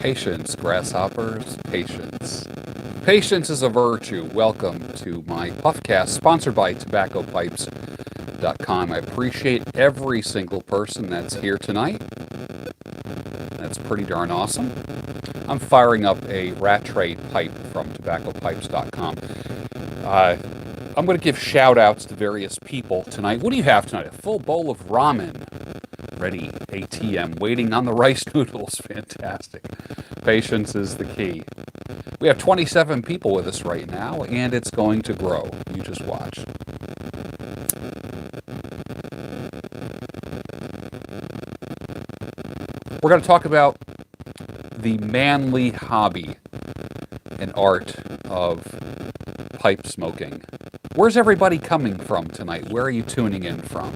Patience, grasshoppers, patience. Patience is a virtue. Welcome to my Puffcast, sponsored by tobaccopipes.com. I appreciate every single person that's here tonight. That's pretty darn awesome. I'm firing up a Rattray pipe from tobaccopipes.com. I'm going to give shout-outs to various people tonight. What do you have tonight? A full bowl of ramen. Ready, ATM, waiting on the rice noodles. Fantastic. Patience is the key. We have 27 people with us right now, and it's going to grow. You just watch. We're going to talk about the manly hobby and art of pipe smoking. Where's everybody coming from tonight? Where are you tuning in from?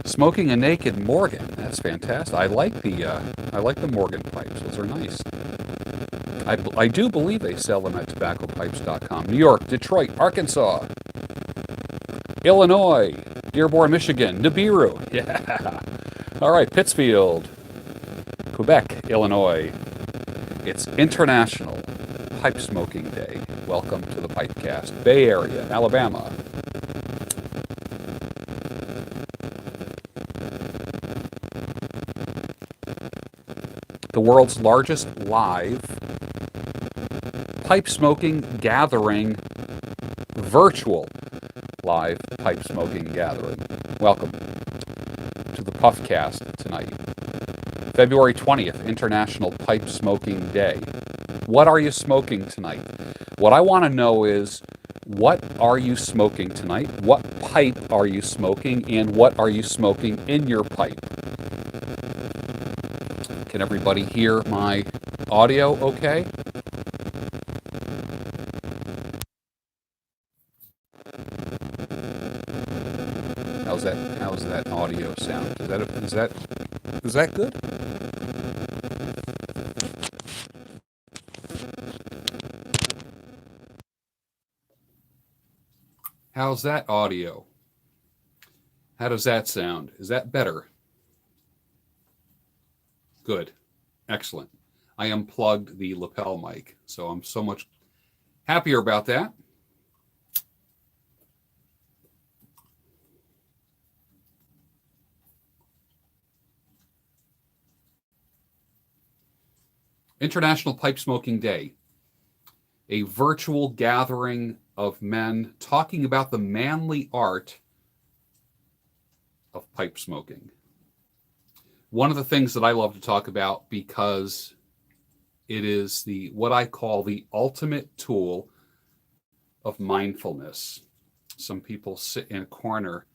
Smoking a naked Morgan. That's fantastic. I like the Morgan pipes. Those are nice. I do believe they sell them at tobaccopipes.com. New York, Detroit, Arkansas, Illinois, Dearborn, Michigan, Nibiru. Yeah. All right, Pittsfield, Quebec, Illinois. It's International Pipe Smoking Day. Welcome to the Pipecast. Bay Area, Alabama. The world's largest live pipe smoking gathering, virtual live pipe smoking gathering. Welcome to the Puffcast tonight. February 20th, International Pipe Smoking Day. What are you smoking tonight? What I want to know is, what are you smoking tonight? What pipe are you smoking? And what are you smoking in your pipe? Can everybody hear my audio okay? How's that audio sound? Is that good? How's that audio? How does that sound? Is that better? Good. Excellent. I unplugged the lapel mic, so I'm so much happier about that. International Pipe Smoking Day, a virtual gathering of men talking about the manly art of pipe smoking. One of the things that I love to talk about, because it is what I call the ultimate tool of mindfulness. Some people sit in a corner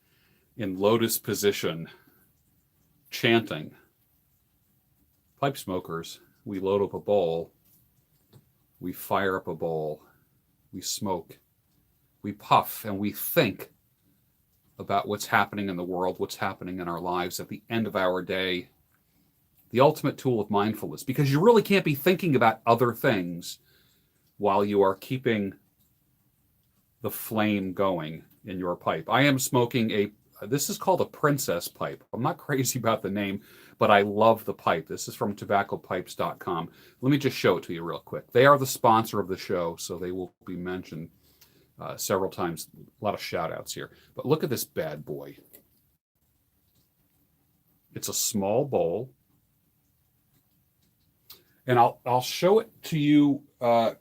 in lotus position chanting. Pipe smokers, we load up a bowl, we fire up a bowl, we smoke, we puff, and we think about what's happening in the world, what's happening in our lives at the end of our day. The ultimate tool of mindfulness, because you really can't be thinking about other things while you are keeping the flame going in your pipe. I am smoking this is called a princess pipe. I'm not crazy about the name, but I love the pipe. This is from tobaccopipes.com. Let me just show it to you real quick. They are the sponsor of the show, so they will be mentioned several times. A lot of shout outs here. But look at this bad boy. It's a small bowl. And I'll show it to you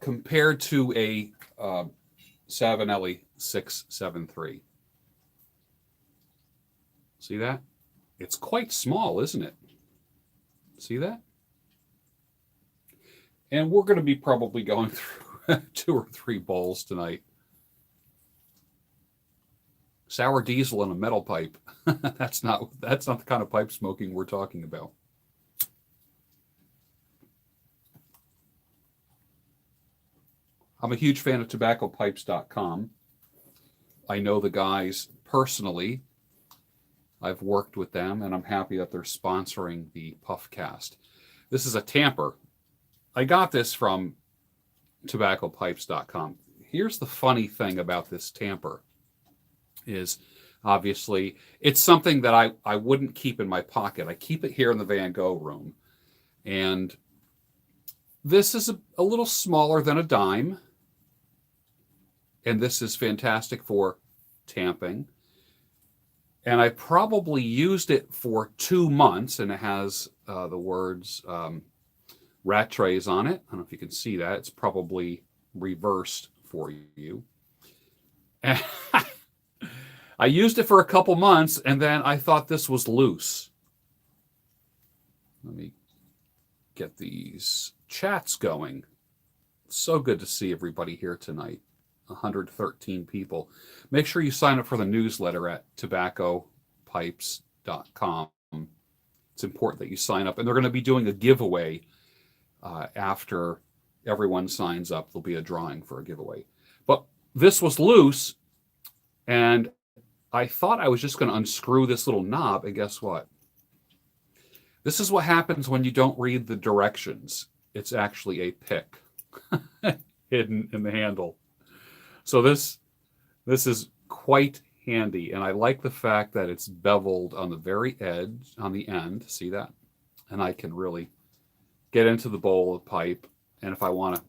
compared to a Savinelli 673. See that? It's quite small, isn't it? See that? And we're going to be probably going through 2 or 3 bowls tonight. Sour diesel in a metal pipe. That's not the kind of pipe smoking we're talking about. I'm a huge fan of tobaccopipes.com. I know the guys personally. I've worked with them, and I'm happy that they're sponsoring the Puffcast. This is a Tamper. I got this from tobaccopipes.com. Here's the funny thing about this Tamper is, obviously, it's something that I wouldn't keep in my pocket. I keep it here in the Van Gogh room. And this is a little smaller than a dime. And this is fantastic for tamping. And I probably used it for 2 months, and it has the words Rattrays on it. I don't know if you can see that. It's probably reversed for you. And I used it for a couple months, and then I thought this was loose. Let me get these chats going. So good to see everybody here tonight. 113 people. Make sure you sign up for the newsletter at tobaccopipes.com. It's important that you sign up. And they're going to be doing a giveaway after everyone signs up. There'll be a drawing for a giveaway. But this was loose, and I thought I was just going to unscrew this little knob, and guess what? This is what happens when you don't read the directions. It's actually a pick hidden in the handle. So this is quite handy, and I like the fact that it's beveled on the very edge, on the end. See that? And I can really get into the bowl of pipe, and if I want to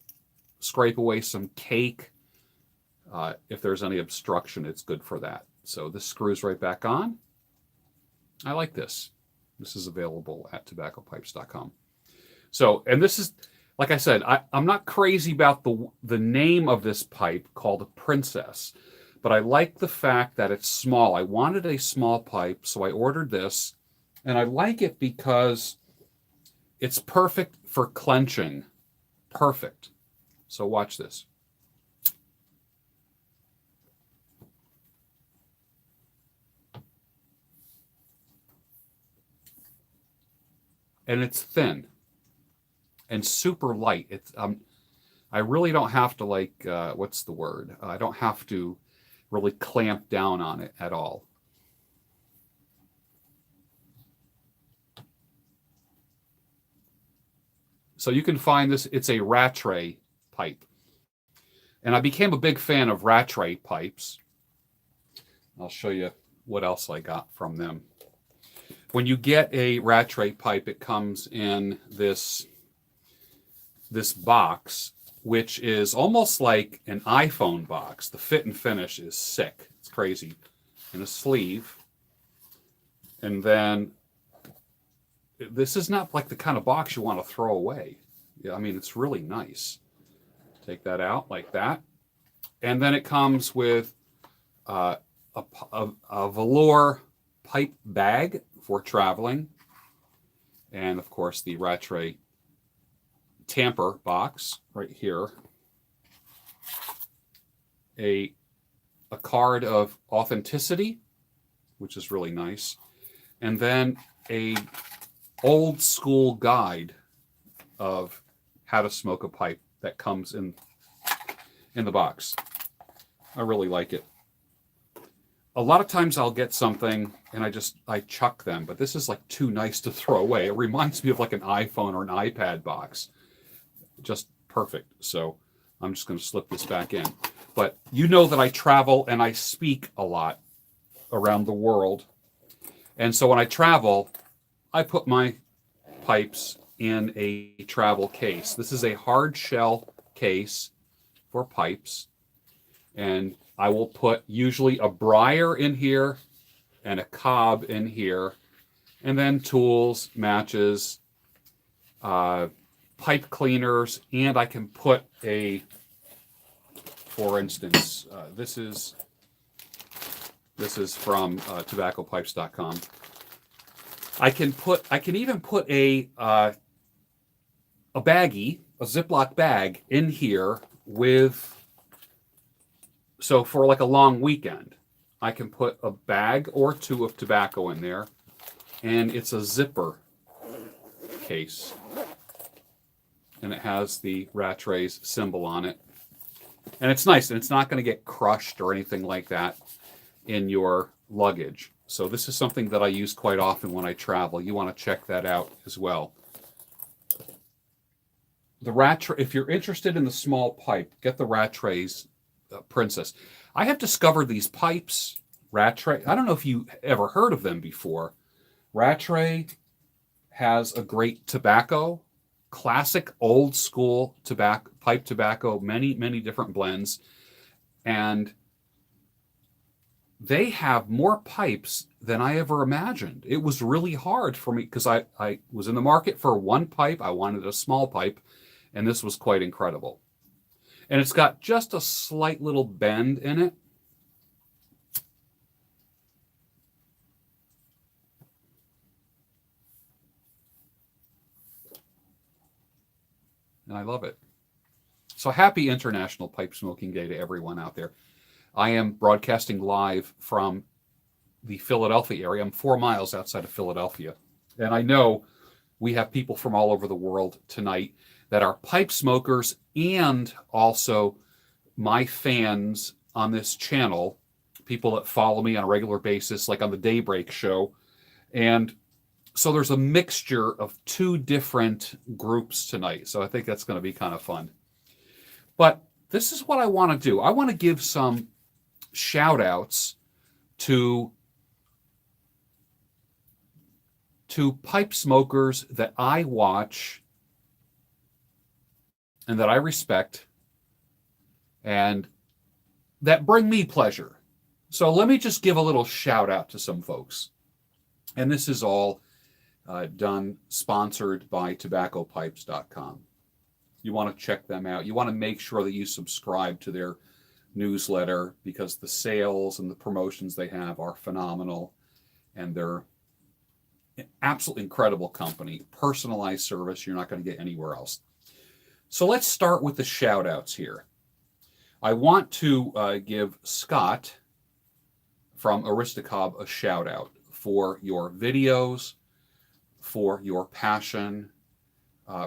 scrape away some cake, if there's any obstruction, it's good for that. So this screws right back on. I like this. This is available at tobaccopipes.com. So, and this is, like I said, I'm not crazy about the name of this pipe called a Princess, but I like the fact that it's small. I wanted a small pipe, so I ordered this, and I like it because it's perfect for clenching. Perfect. So watch this. And it's thin and super light. It's I really don't have to what's the word? I don't have to really clamp down on it at all. So you can find this. It's a Rattray pipe, and I became a big fan of Rattray pipes. I'll show you what else I got from them. When you get a Rattray pipe, it comes in this box, which is almost like an iPhone box. The fit and finish is sick. It's crazy. And a sleeve. And then this is not like the kind of box you want to throw away. Yeah, I mean, it's really nice. Take that out like that. And then it comes with a velour pipe bag for traveling. And of course, the Rattray Tamper box right here. A card of authenticity, which is really nice. And then a old school guide of how to smoke a pipe that comes in the box. I really like it. A lot of times I'll get something and I chuck them, but this is like too nice to throw away. It reminds me of like an iPhone or an iPad box. Just perfect. So I'm just going to slip this back in. But you know that I travel and I speak a lot around the world. And so when I travel, I put my pipes in a travel case. This is a hard shell case for pipes. And I will put usually a briar in here and a cob in here. And then tools, matches, pipe cleaners, and I can put for instance, this is from tobaccopipes.com. I can even put a baggie, a Ziploc bag in here so for like a long weekend, I can put a bag or two of tobacco in there, and it's a zipper case. And it has the Rattray's symbol on it. And it's nice, and it's not going to get crushed or anything like that in your luggage. So this is something that I use quite often when I travel. You want to check that out as well. The Rattray, if you're interested in the small pipe, get the Rattray's Princess. I have discovered these pipes, Rattray. I don't know if you ever heard of them before. Rattray has a great tobacco classic old school pipe tobacco, many, many different blends. And they have more pipes than I ever imagined. It was really hard for me because I was in the market for one pipe. I wanted a small pipe, and this was quite incredible. And it's got just a slight little bend in it. And I love it. So happy International Pipe Smoking Day to everyone out there. I am broadcasting live from the Philadelphia area. I'm 4 miles outside of Philadelphia. And I know we have people from all over the world tonight that are pipe smokers and also my fans on this channel, people that follow me on a regular basis, like on the Daybreak show. And so there's a mixture of two different groups tonight. So I think that's going to be kind of fun. But this is what I want to do. I want to give some shout outs to pipe smokers that I watch and that I respect and that bring me pleasure. So let me just give a little shout out to some folks. And this is all sponsored by tobaccopipes.com. You want to check them out. You want to make sure that you subscribe to their newsletter because the sales and the promotions they have are phenomenal. And they're an absolutely incredible company. Personalized service you're not going to get anywhere else. So let's start with the shout outs here. I want to give Scott from Aristocob a shout out for your videos, for your passion,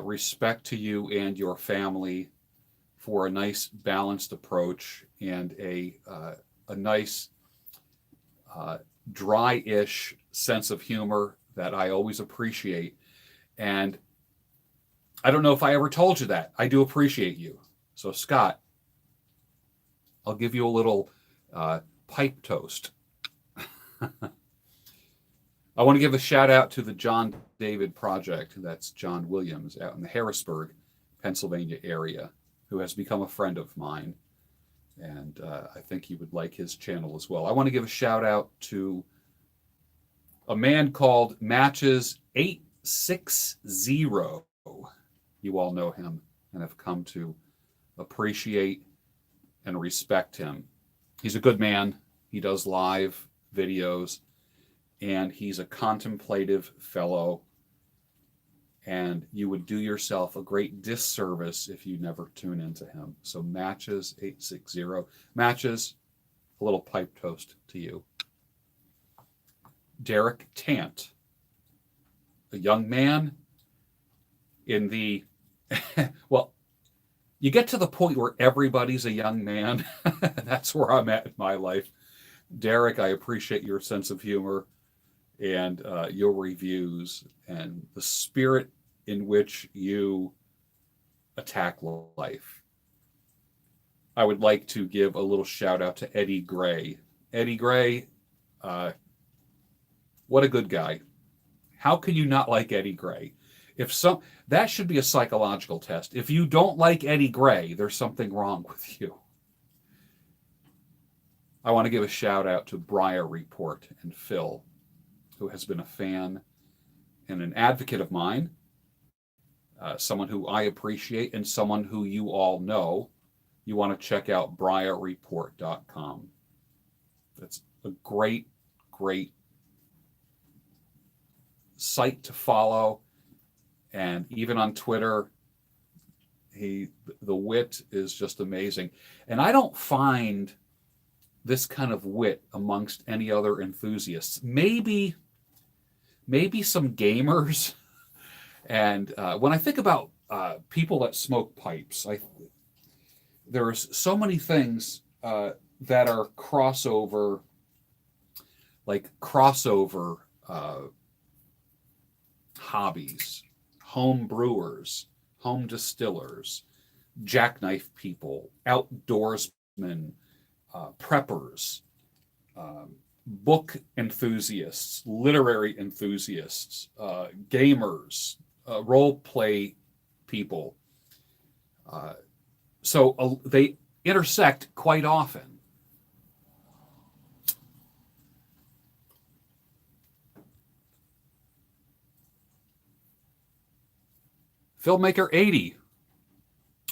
respect to you and your family, for a nice balanced approach and a nice dry-ish sense of humor that I always appreciate. And I don't know if I ever told you that. I do appreciate you. So Scott, I'll give you a little pipe toast. I want to give a shout out to the John David Project. That's John Williams out in the Harrisburg, Pennsylvania area, who has become a friend of mine. And I think you would like his channel as well. I want to give a shout out to a man called Matches 860. You all know him and have come to appreciate and respect him. He's a good man. He does live videos, and he's a contemplative fellow. And you would do yourself a great disservice if you never tune into him. So Matches 860. Matches, a little pipe toast to you. Derek Tant, a young man in the, well, you get to the point where everybody's a young man. That's where I'm at in my life. Derek, I appreciate your sense of humor and your reviews and the spirit in which you attack life. I would like to give a little shout out to Eddie Gray. Eddie Gray, what a good guy. How can you not like Eddie Gray? That should be a psychological test. If you don't like Eddie Gray, there's something wrong with you. I want to give a shout out to Briar Report and Phil, who has been a fan and an advocate of mine, someone who I appreciate and someone who you all know. You want to check out briarreport.com. That's a great, great site to follow. And even on Twitter, the wit is just amazing. And I don't find this kind of wit amongst any other enthusiasts. Maybe some gamers. And when I think about people that smoke pipes, there's so many things that are crossover hobbies. Home brewers, home distillers, jackknife people, outdoorsmen, preppers, book enthusiasts, literary enthusiasts, gamers, role play people. So they intersect quite often. Filmmaker 80.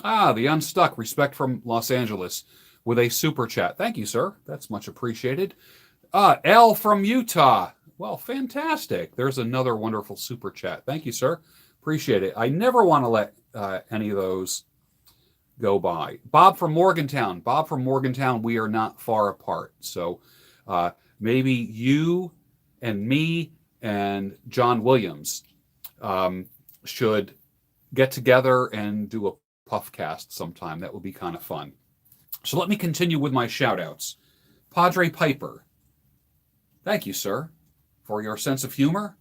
The Unstuck, respect from Los Angeles, with a super chat. Thank you, sir. That's much appreciated. L from Utah. Well, fantastic. There's another wonderful super chat. Thank you, sir. Appreciate it. I never want to let any of those go by. Bob from Morgantown. Bob from Morgantown, we are not far apart. So maybe you and me and John Williams should get together and do a Puffcast sometime. That would be kind of fun. So let me continue with my shout-outs. Padre Piper. Thank you, sir, for your sense of humor,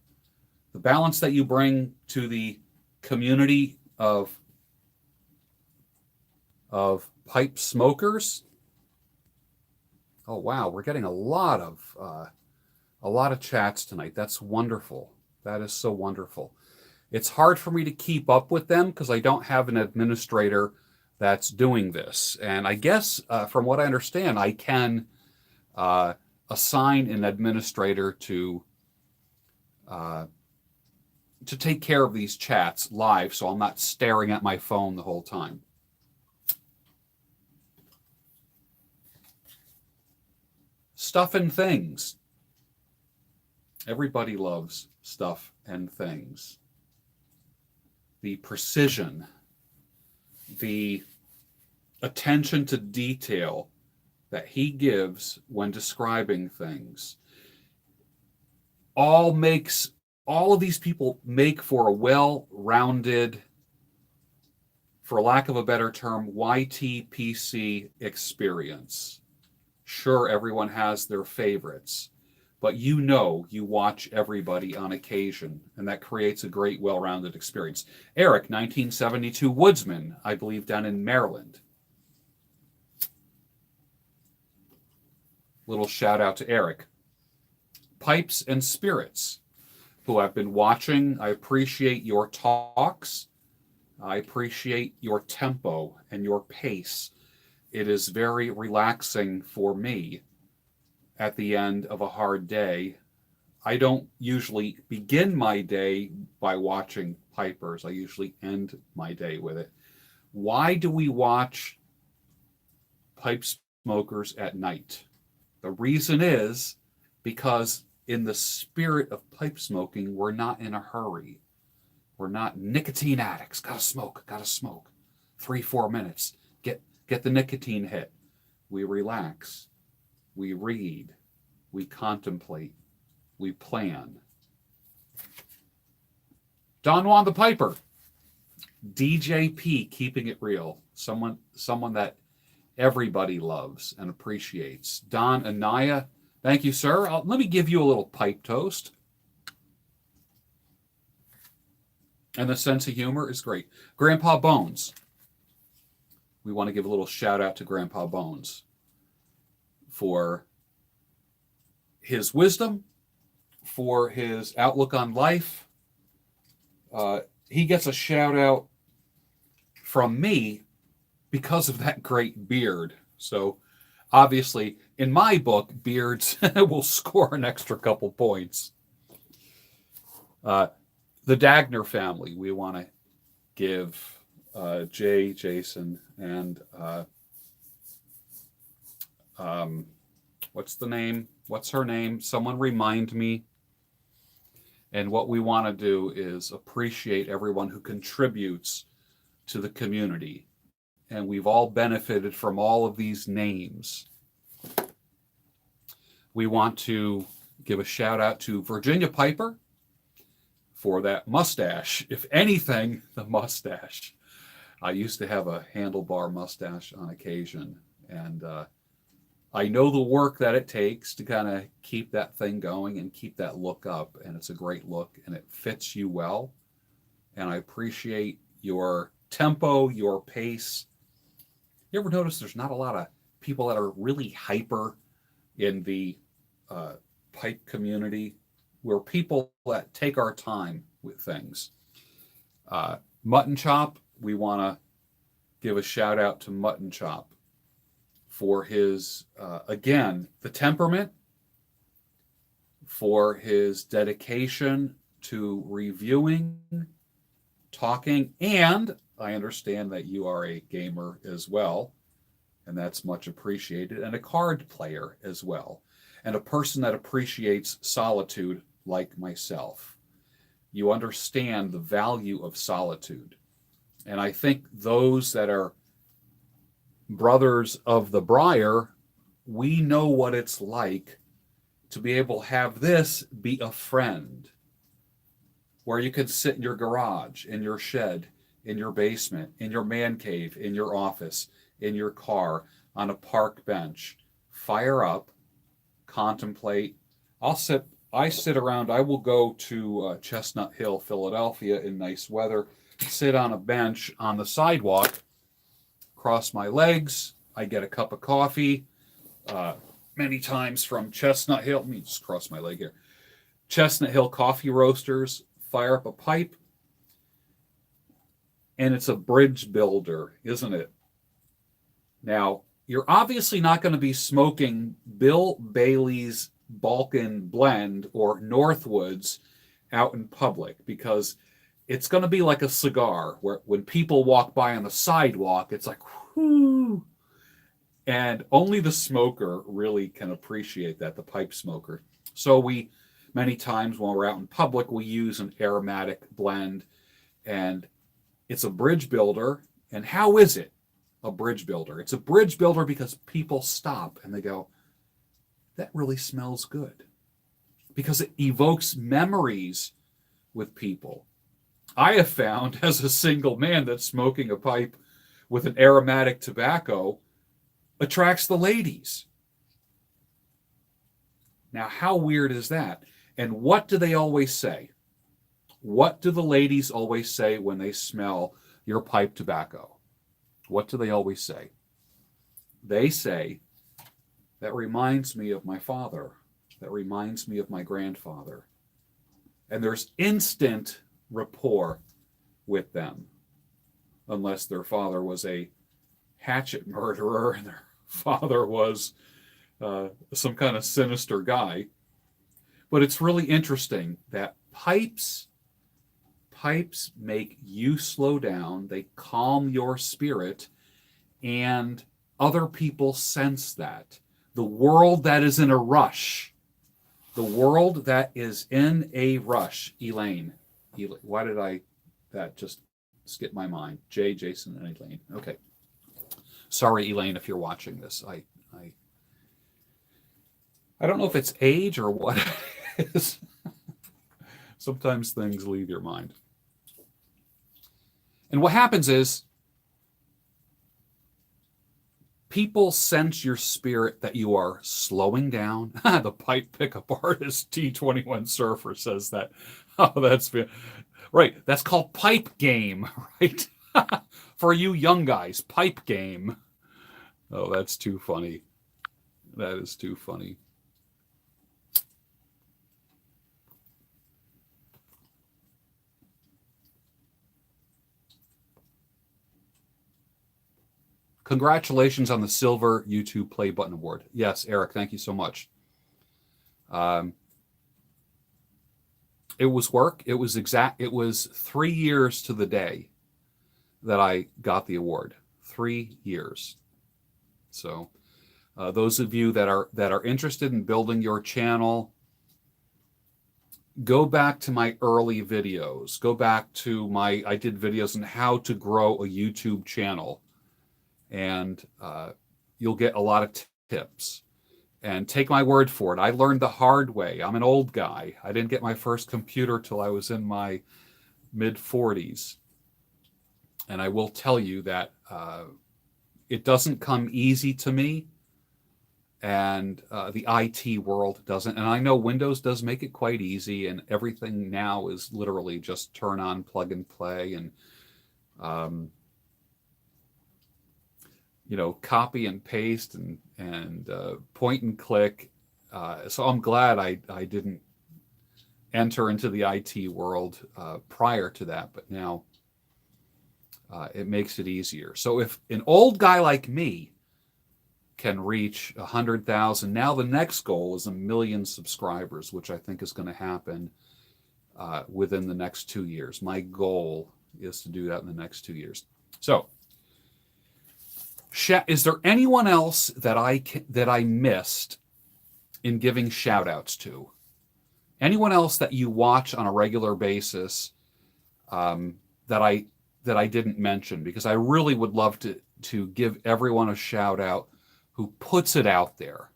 the balance that you bring to the community of pipe smokers. Oh, wow, we're getting a lot of chats tonight. That's wonderful. That is so wonderful. It's hard for me to keep up with them because I don't have an administrator that's doing this. And I guess, from what I understand, I can assign an administrator to take care of these chats live, so I'm not staring at my phone the whole time. Stuff and things. Everybody loves stuff and things. The precision, the attention to detail that he gives when describing things, all of these people make for a well-rounded, for lack of a better term, YTPC experience. Sure, everyone has their favorites, but you watch everybody on occasion, and that creates a great, well-rounded experience. Eric, 1972 Woodsman, I believe down in Maryland. Little shout out to Eric. Pipes and Spirits, who I've been watching. I appreciate your talks. I appreciate your tempo and your pace. It is very relaxing for me at the end of a hard day. I don't usually begin my day by watching pipers. I usually end my day with it. Why do we watch pipe smokers at night? The reason is because in the spirit of pipe smoking, we're not in a hurry. We're not nicotine addicts. Gotta smoke. 3-4 minutes. Get the nicotine hit. We relax. We read. We contemplate. We plan. Don Juan the Piper. DJP, keeping it real. Someone that everybody loves and appreciates. Don Anaya, thank you, sir. Let me give you a little pipe toast. And the sense of humor is great. Grandpa Bones. We want to give a little shout out to Grandpa Bones for his wisdom, for his outlook on life. He gets a shout out from me because of that great beard. So obviously, in my book, beards will score an extra couple points. The Dagner family, we want to give Jay, Jason, and what's the name? What's her name? Someone remind me. And what we want to do is appreciate everyone who contributes to the community. And we've all benefited from all of these names. We want to give a shout out to Virginia Piper for that mustache. If anything, the mustache. I used to have a handlebar mustache on occasion, and I know the work that it takes to kind of keep that thing going and keep that look up, and it's a great look, and it fits you well, and I appreciate your tempo, your pace. You ever notice there's not a lot of people that are really hyper in the pipe community? We're people that take our time with things. Mutton Chop, we want to give a shout out to Mutton Chop for his, again, the temperament, for his dedication to reviewing, talking, and I understand that you are a gamer as well, and that's much appreciated, and a card player as well, and a person that appreciates solitude like myself. You understand the value of solitude. And I think those that are brothers of the briar, we know what it's like to be able to have this be a friend, where you can sit in your garage, in your shed, in your basement, in your man cave, in your office, in your car, on a park bench, fire up, contemplate. I sit around, I will go to Chestnut Hill, Philadelphia in nice weather, sit on a bench on the sidewalk, cross my legs, I get a cup of coffee, many times from Chestnut Hill. Let me just cross my leg here. Chestnut Hill Coffee Roasters, fire up a pipe, and it's a bridge builder, isn't it? Now, you're obviously not going to be smoking Bill Bailey's Balkan Blend or Northwoods out in public, because it's going to be like a cigar where when people walk by on the sidewalk, it's like, whoo. And only the smoker really can appreciate that, the pipe smoker. So many times when we're out in public, we use an aromatic blend, and it's a bridge builder. And how is it a bridge builder? It's a bridge builder because people stop and they go, that really smells good. Because it evokes memories with people. I have found as a single man that smoking a pipe with an aromatic tobacco attracts the ladies. Now, how weird is that? And what do they always say? What do the ladies always say when they smell your pipe tobacco? What do they always say? They say, that reminds me of my father. That reminds me of my grandfather. And there's instant rapport with them, unless their father was a hatchet murderer and their father was some kind of sinister guy. But it's really interesting that pipes make you slow down, they calm your spirit, and other people sense that. The world that is in a rush, Elaine, why did that just skip my mind? Jay, Jason, and Elaine. Okay. Sorry, Elaine, if you're watching this. I don't know if it's age or what it is. Sometimes things leave your mind. And what happens is people sense your spirit that you are slowing down. The pipe pickup artist T21 Surfer says that. Oh, that's right. That's called pipe game, right? For you young guys, pipe game. Oh, that's too funny. That is too funny. Congratulations on the silver YouTube Play Button Award. Yes, Eric, thank you so much. It was work. It was 3 years to the day that I got the award. 3 years. So those of you that are interested in building your channel, go back to my early videos. Go back to I did videos on how to grow a YouTube channel. And you'll get a lot of tips. And take my word for it, I learned the hard way. I'm an old guy. I didn't get my first computer till I was in my mid-40s. And I will tell you that it doesn't come easy to me. And the IT world doesn't. And I know Windows does make it quite easy. And everything now is literally just turn on, plug and play. And copy and paste and point and click. So I'm glad I didn't enter into the IT world prior to that. But now It makes it easier. So if an old guy like me can reach 100,000, now the next goal is 1 million subscribers, which I think is going to happen within the next 2 years. My goal is to do that in the next 2 years. So, is there anyone else that I missed in giving shout outs to? Anyone else that you watch on a regular basis that I didn't mention? Because I really would love to give everyone a shout out who puts it out there.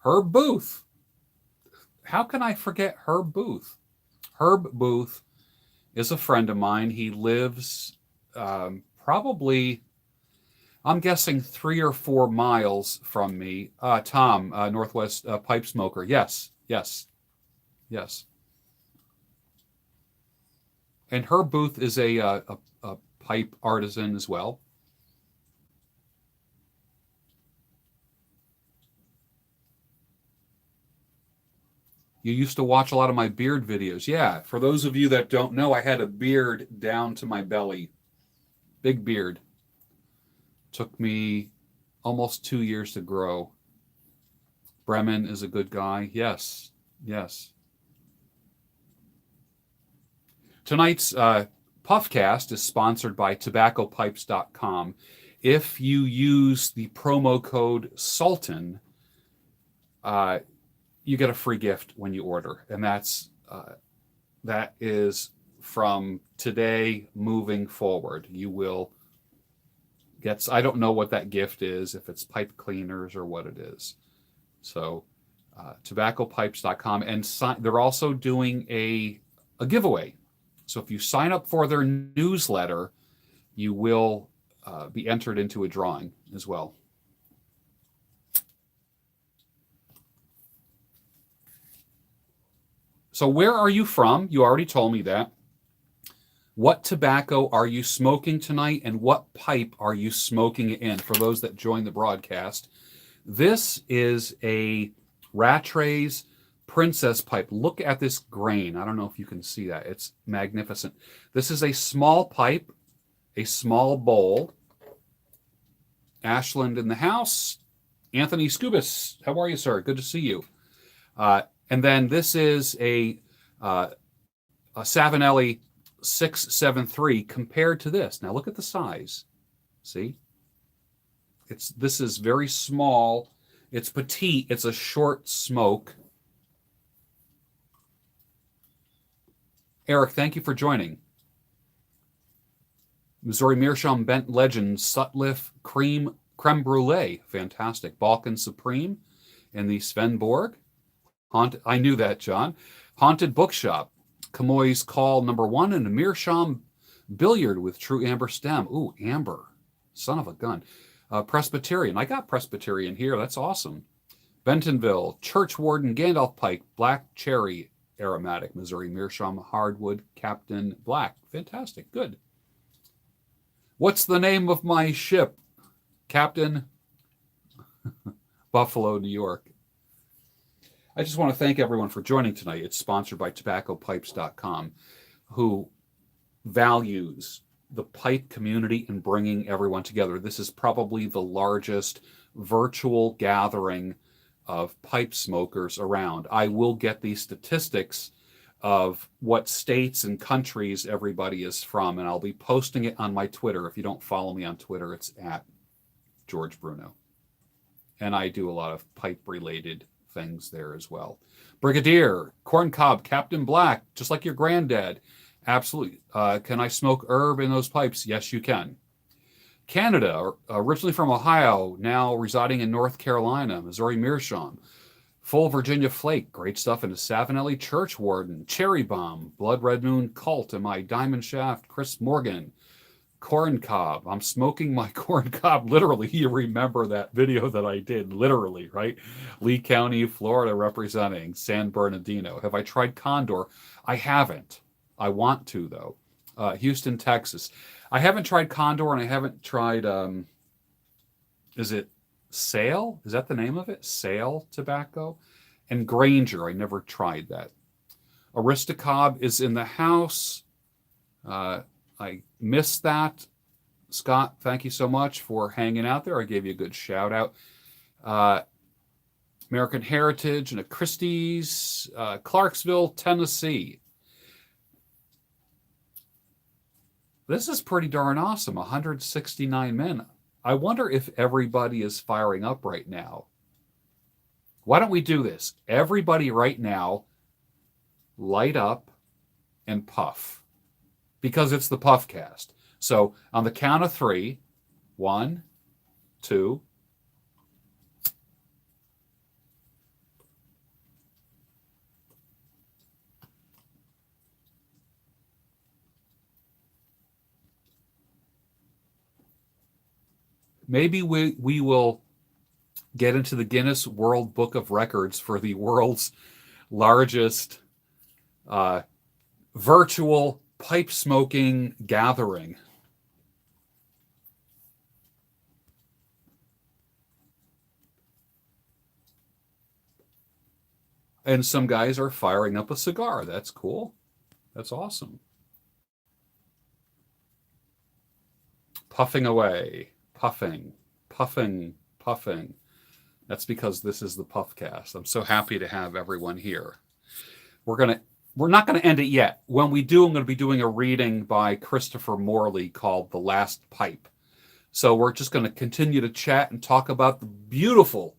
Herb Booth. How can I forget Herb Booth? Herb Booth is a friend of mine. He lives probably, I'm guessing 3 or 4 miles from me. Tom, Northwest Pipe Smoker. Yes. And Herb Booth is a pipe artisan as well. You used to watch a lot of my beard videos. Yeah, for those of you that don't know, I had a beard down to my belly. Big beard. Took me almost 2 years to grow. Bremen is a good guy. Yes. Tonight's Puffcast is sponsored by tobaccopipes.com. If you use the promo code Sultan, you get a free gift when you order, and that is from today moving forward. You will get, I don't know what that gift is, if it's pipe cleaners or what it is. So tobaccopipes.com, and they're also doing a giveaway. So if you sign up for their newsletter, you will be entered into a drawing as well. So where are you from? You already told me that. What tobacco are you smoking tonight, and what pipe are you smoking it in? For those that join the broadcast, this is a Rattray's Princess pipe. Look at this grain. I don't know if you can see that. It's magnificent. This is a small pipe, a small bowl. Ashland in the house. Anthony Scubis, how are you, sir? Good to see you. And then this is a Savinelli 673 compared to this. Now look at the size. See? This is very small. It's petite. It's a short smoke. Eric, thank you for joining. Missouri Meerschaum Bent Legend Sutliff Creme Brulee. Fantastic. Balkan Supreme in the Svenborg. I knew that, John. Haunted Bookshop. Camoys Call #1 and a Meerschaum Billiard with True Amber Stem. Ooh, amber. Son of a gun. Presbyterian. I got Presbyterian here. That's awesome. Bentonville. Churchwarden Gandalf Pike. Black Cherry Aromatic. Missouri Meerschaum Hardwood Captain Black. Fantastic. Good. What's the name of my ship? Captain Buffalo, New York. I just want to thank everyone for joining tonight. It's sponsored by tobaccopipes.com, who values the pipe community and bringing everyone together. This is probably the largest virtual gathering of pipe smokers around. I will get these statistics of what states and countries everybody is from, and I'll be posting it on my Twitter. If you don't follow me on Twitter, it's at George Bruno. And I do a lot of pipe-related things there as well. Brigadier, Corncob, Captain Black, just like your granddad. Absolutely. Can I smoke herb in those pipes? Yes, you can. Canada, originally from Ohio, now residing in North Carolina. Missouri Meerschaum. Full Virginia Flake, great stuff in the Savinelli Churchwarden. Cherry Bomb, Blood Red Moon Cult, and my Diamond Shaft, Chris Morgan. Corn Cob. I'm smoking my corn cob. Literally, you remember that video that I did. Literally, right? Lee County, Florida, representing San Bernardino. Have I tried Condor? I haven't. I want to, though. Houston, Texas. I haven't tried Condor, and I haven't tried, is it Sale? Is that the name of it? Sale tobacco? And Granger. I never tried that. Aristocob is in the house. I missed that. Scott, thank you so much for hanging out there. I gave you a good shout out. American Heritage and a Christie's, Clarksville, Tennessee. This is pretty darn awesome. 169 men. I wonder if everybody is firing up right now. Why don't we do this? Everybody right now, light up and puff. Because it's the Puffcast. So on the count of 3, 1, 2. Maybe we will get into the Guinness World Book of Records for the world's largest virtual pipe smoking gathering. And some guys are firing up a cigar. That's cool. That's awesome. Puffing away. Puffing, puffing, puffing. That's because this is the Puffcast. I'm so happy to have everyone here. We're not gonna end it yet. When we do, I'm gonna be doing a reading by Christopher Morley called The Last Pipe. So we're just gonna continue to chat and talk about the beautiful,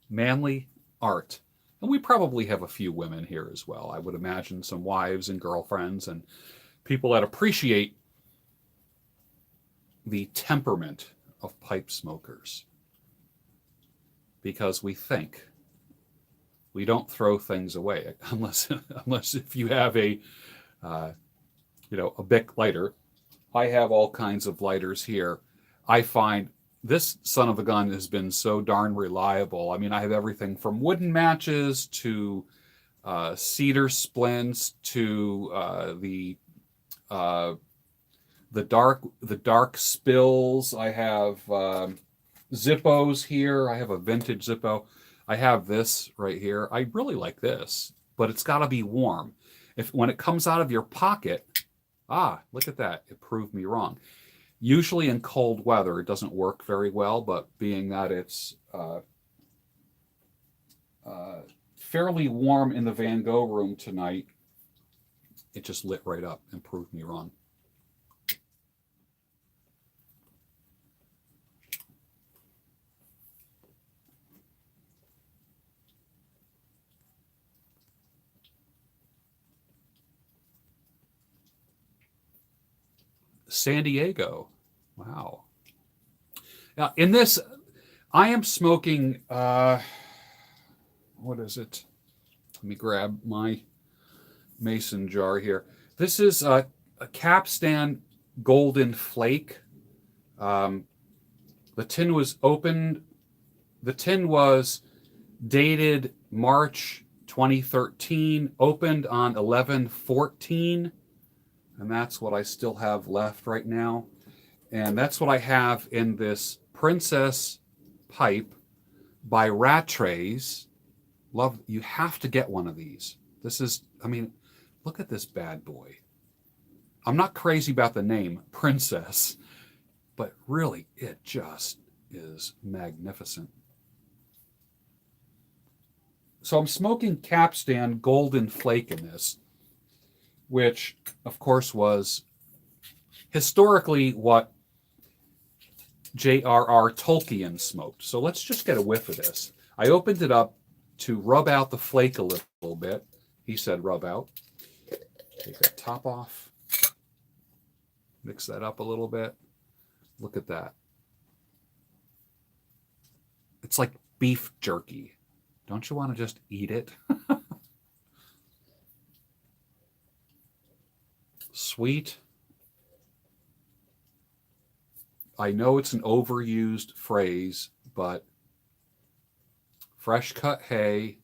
manly art. And we probably have a few women here as well. I would imagine some wives and girlfriends and people that appreciate the temperament of pipe smokers, because we think. We don't throw things away unless if you have a Bic lighter. I have all kinds of lighters here. I find this son of a gun has been so darn reliable. I mean, I have everything from wooden matches to cedar splints to the dark spills. I have Zippos here. I have a vintage Zippo. I have this right here. I really like this, but it's got to be warm. When it comes out of your pocket, look at that. It proved me wrong. Usually in cold weather, it doesn't work very well, but being that it's fairly warm in the Van Gogh room tonight, it just lit right up and proved me wrong. San Diego. Wow. Now, in this, I am smoking, what is it? Let me grab my mason jar here. This is a Capstan Golden Flake. The tin was opened. The tin was dated March 2013, opened on 11/14. And that's what I still have left right now. And that's what I have in this Princess pipe by Rattrays. You have to get one of these. This is, look at this bad boy. I'm not crazy about the name Princess, but really it just is magnificent. So I'm smoking Capstan Golden Flake in this, which, of course, was historically what J.R.R. Tolkien smoked. So let's just get a whiff of this. I opened it up to rub out the flake a little bit. He said rub out. Take that top off. Mix that up a little bit. Look at that. It's like beef jerky. Don't you want to just eat it? Sweet. I know it's an overused phrase, but fresh cut hay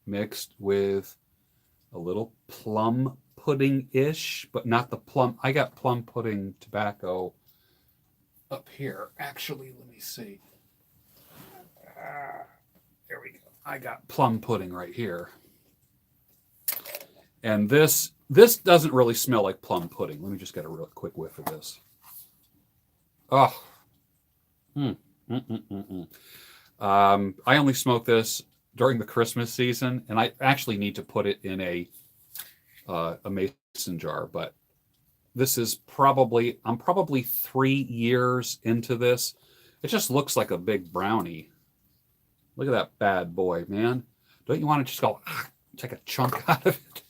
mixed with a little plum pudding-ish, but not the plum. I got plum pudding tobacco up here. Actually, let me see. There we go. I got plum pudding right here. And this doesn't really smell like plum pudding. Let me just get a real quick whiff of this. Oh. I only smoke this during the Christmas season, and I actually need to put it in a mason jar. But this is I'm probably 3 years into this. It just looks like a big brownie. Look at that bad boy, man. Don't you want to just go take a chunk out of it?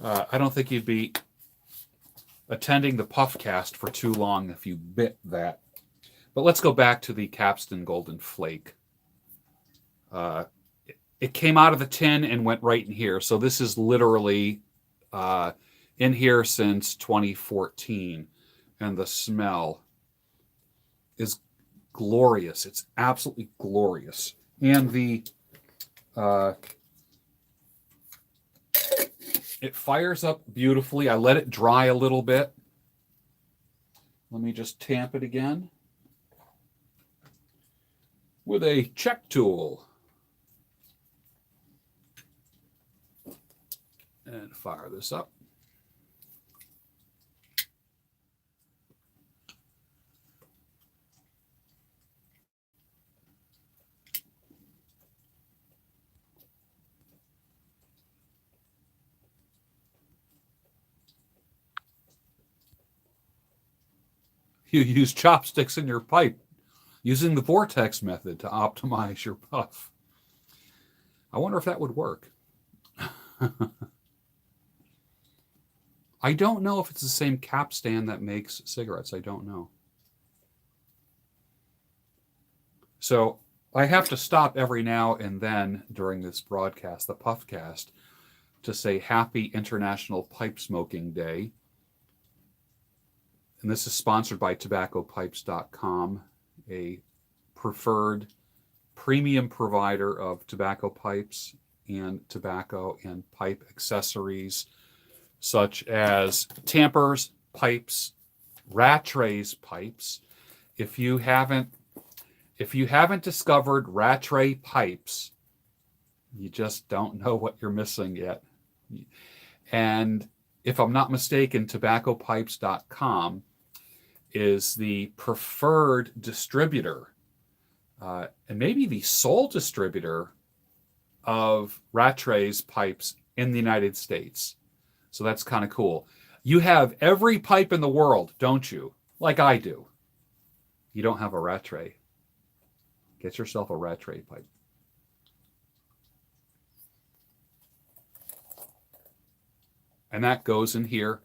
I don't think you'd be attending the Puffcast for too long if you bit that. But let's go back to the Capstan Golden Flake. It came out of the tin and went right in here. So this is literally in here since 2014. And the smell is glorious. It's absolutely glorious. And it fires up beautifully. I let it dry a little bit. Let me just tamp it again with a check tool. And fire this up. You use chopsticks in your pipe using the vortex method to optimize your puff. I wonder if that would work. I don't know if it's the same capstan that makes cigarettes. I don't know. So I have to stop every now and then during this broadcast, the Puffcast, to say Happy International Pipe Smoking Day. And this is sponsored by tobaccopipes.com, a preferred premium provider of tobacco pipes and tobacco and pipe accessories, such as Tampers pipes, Rattray's pipes. If you haven't discovered Rattray pipes, you just don't know what you're missing yet. And if I'm not mistaken, tobaccopipes.com is the preferred distributor and maybe the sole distributor of Rattray's pipes in the United States. So that's kind of cool. You have every pipe in the world, don't you? Like I do. You don't have a Rattray. Get yourself a Rattray pipe. And that goes in here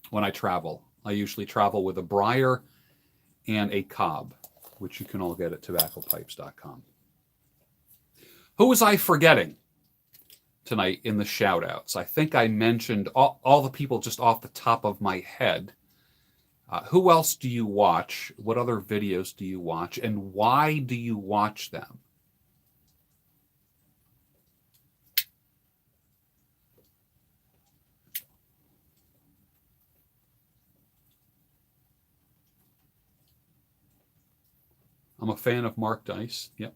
when I travel. I usually travel with a briar and a cob, which you can all get at tobaccopipes.com. Who was I forgetting tonight in the shout-outs? I think I mentioned all the people just off the top of my head. Who else do you watch? What other videos do you watch? And why do you watch them? I'm a fan of Mark Dice. Yep.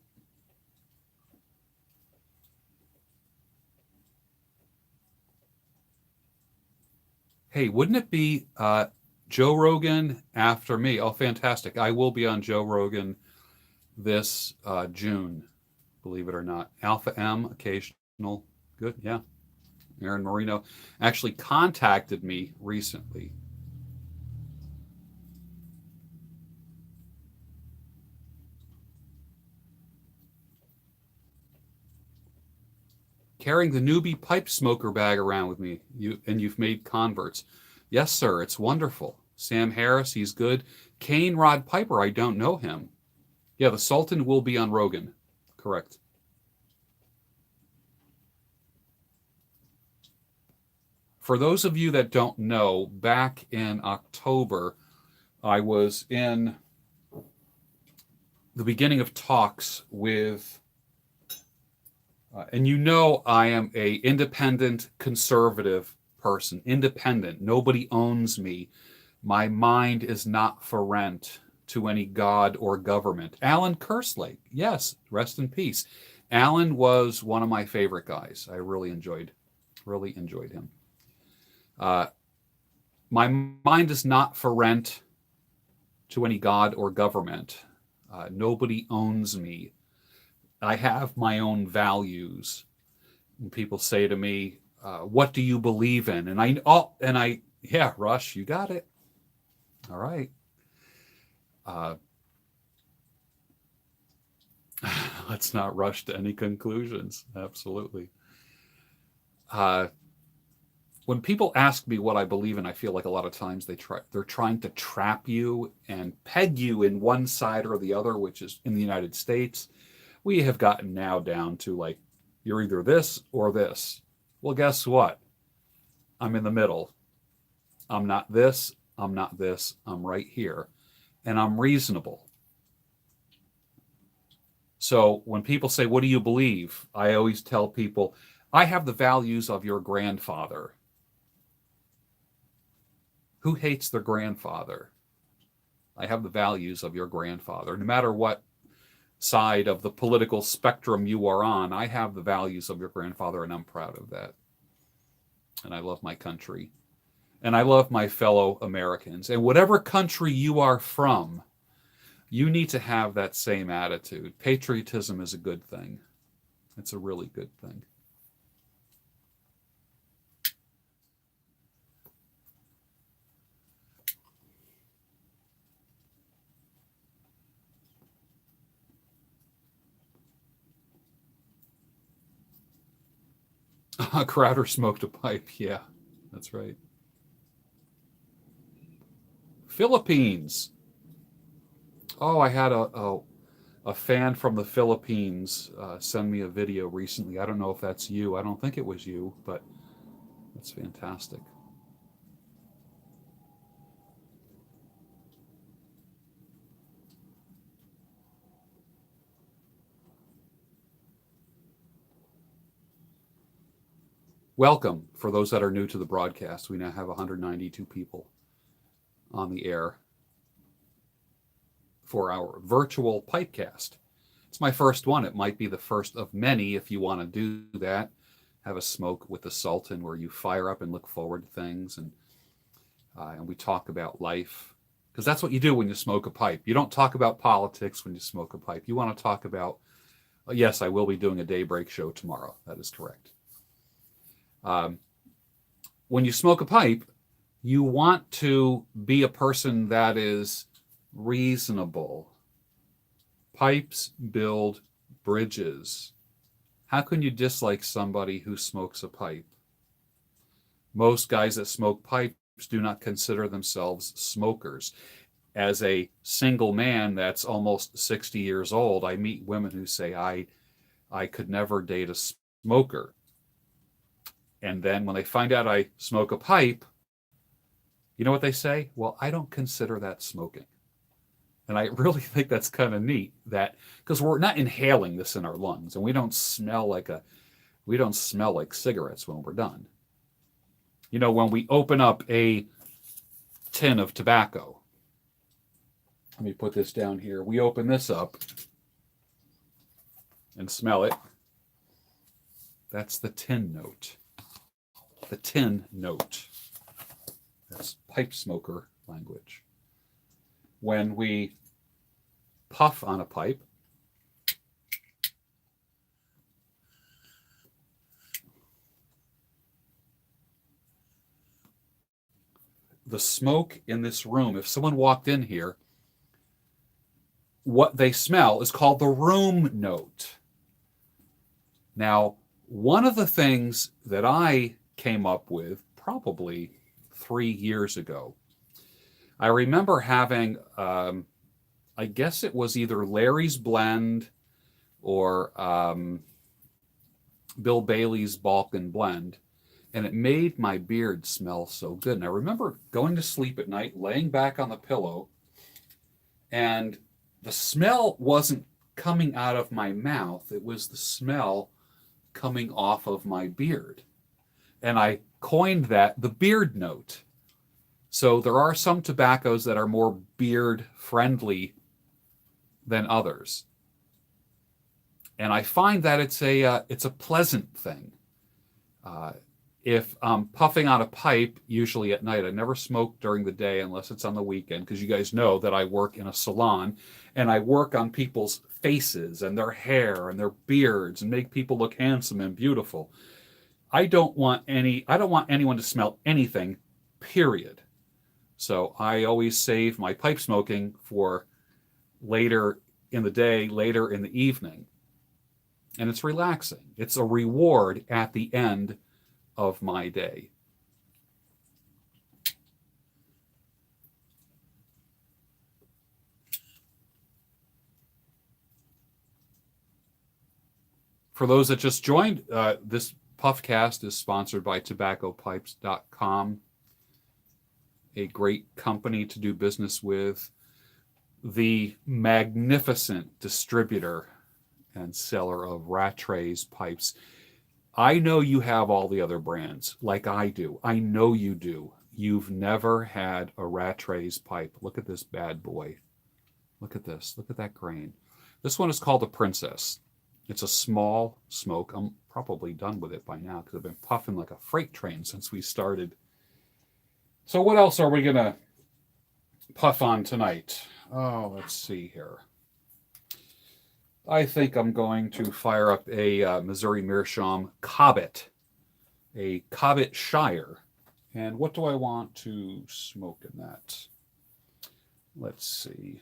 Hey, wouldn't it be Joe Rogan after me? Oh, fantastic. I will be on Joe Rogan this June, believe it or not. Alpha M, occasional. Good, yeah. Aaron Marino actually contacted me recently. Carrying the newbie pipe smoker bag around with me, you've made converts. Yes, sir, it's wonderful. Sam Harris, he's good. Kane Rod Piper, I don't know him. Yeah, the Sultan will be on Rogan. Correct. For those of you that don't know, back in October, I was in the beginning of talks with and you know I am a independent conservative person. Independent. Nobody owns me. My mind is not for rent. to any god or government. Alan Kerslake, yes, rest in peace. Alan was one of my favorite guys. I really enjoyed him. My mind is not for rent to any god or government. Nobody owns me. I have my own values. When people say to me, what do you believe in? And yeah, Rush, you got it. All right. Let's not rush to any conclusions. Absolutely. When people ask me what I believe in, I feel like a lot of times they're trying to trap you and peg you in one side or the other, which is in the United States. We have gotten now down to like, you're either this or this. Well, guess what? I'm in the middle. I'm not this. I'm not this. I'm right here. And I'm reasonable. So when people say, what do you believe? I always tell people, I have the values of your grandfather. Who hates their grandfather? I have the values of your grandfather. No matter what side of the political spectrum you are on, I have the values of your grandfather, and I'm proud of that. And I love my country. And I love my fellow Americans. And whatever country you are from, you need to have that same attitude. Patriotism is a good thing. It's a really good thing. Crowder smoked a pipe. Yeah, that's right. Philippines. Oh, I had a fan from the Philippines send me a video recently. I don't know if that's you. I don't think it was you, but that's fantastic. Welcome for those that are new to the broadcast. We now have 192 people on the air for our virtual pipecast. It's my first one. It might be the first of many if you want to do that. Have a smoke with the Sultan where you fire up and look forward to things, and we talk about life, because that's what you do when you smoke a pipe. You don't talk about politics when you smoke a pipe. You want to talk about, yes, I will be doing a daybreak show tomorrow. That is correct. When you smoke a pipe, you want to be a person that is reasonable. Pipes build bridges. How can you dislike somebody who smokes a pipe? Most guys that smoke pipes do not consider themselves smokers. As a single man that's almost 60 years old, I meet women who say, I could never date a smoker. And then when they find out I smoke a pipe, you know what they say? Well, I don't consider that smoking. And I really think that's kind of neat, that because we're not inhaling this in our lungs, and we don't smell like cigarettes when we're done. You know, when we open up a tin of tobacco, let me put this down here. We open this up and smell it. That's the tin note. The tin note. That's pipe smoker language. When we puff on a pipe, the smoke in this room, if someone walked in here, what they smell is called the room note. Now, one of the things that I came up with probably 3 years ago, I remember having, I guess it was either Larry's Blend or Bill Bailey's Balkan Blend, and it made my beard smell so good. And I remember going to sleep at night, laying back on the pillow, and the smell wasn't coming out of my mouth. It was the smell coming off of my beard. And I coined that the beard note. So there are some tobaccos that are more beard friendly than others. And I find that it's a pleasant thing. If I'm puffing on a pipe, usually at night, I never smoke during the day unless it's on the weekend, because you guys know that I work in a salon and I work on people's faces and their hair and their beards and make people look handsome and beautiful. I don't want anyone to smell anything, period. So I always save my pipe smoking for later in the day, later in the evening. And it's relaxing. It's a reward at the end of my day. For those that just joined, this Puffcast is sponsored by tobaccopipes.com, a great company to do business with, the magnificent distributor and seller of Rattray's pipes. I know you have all the other brands, like I do. I know you do. You've never had a Rattray's pipe. Look at this bad boy. Look at this. Look at that grain. This one is called the Princess. It's a small smoke. I'm probably done with it by now because I've been puffing like a freight train since we started. So what else are we going to puff on tonight? Oh, let's see here. I think I'm going to fire up a Missouri Meerschaum Cobbett, a Cobbett Shire. And what do I want to smoke in that? Let's see.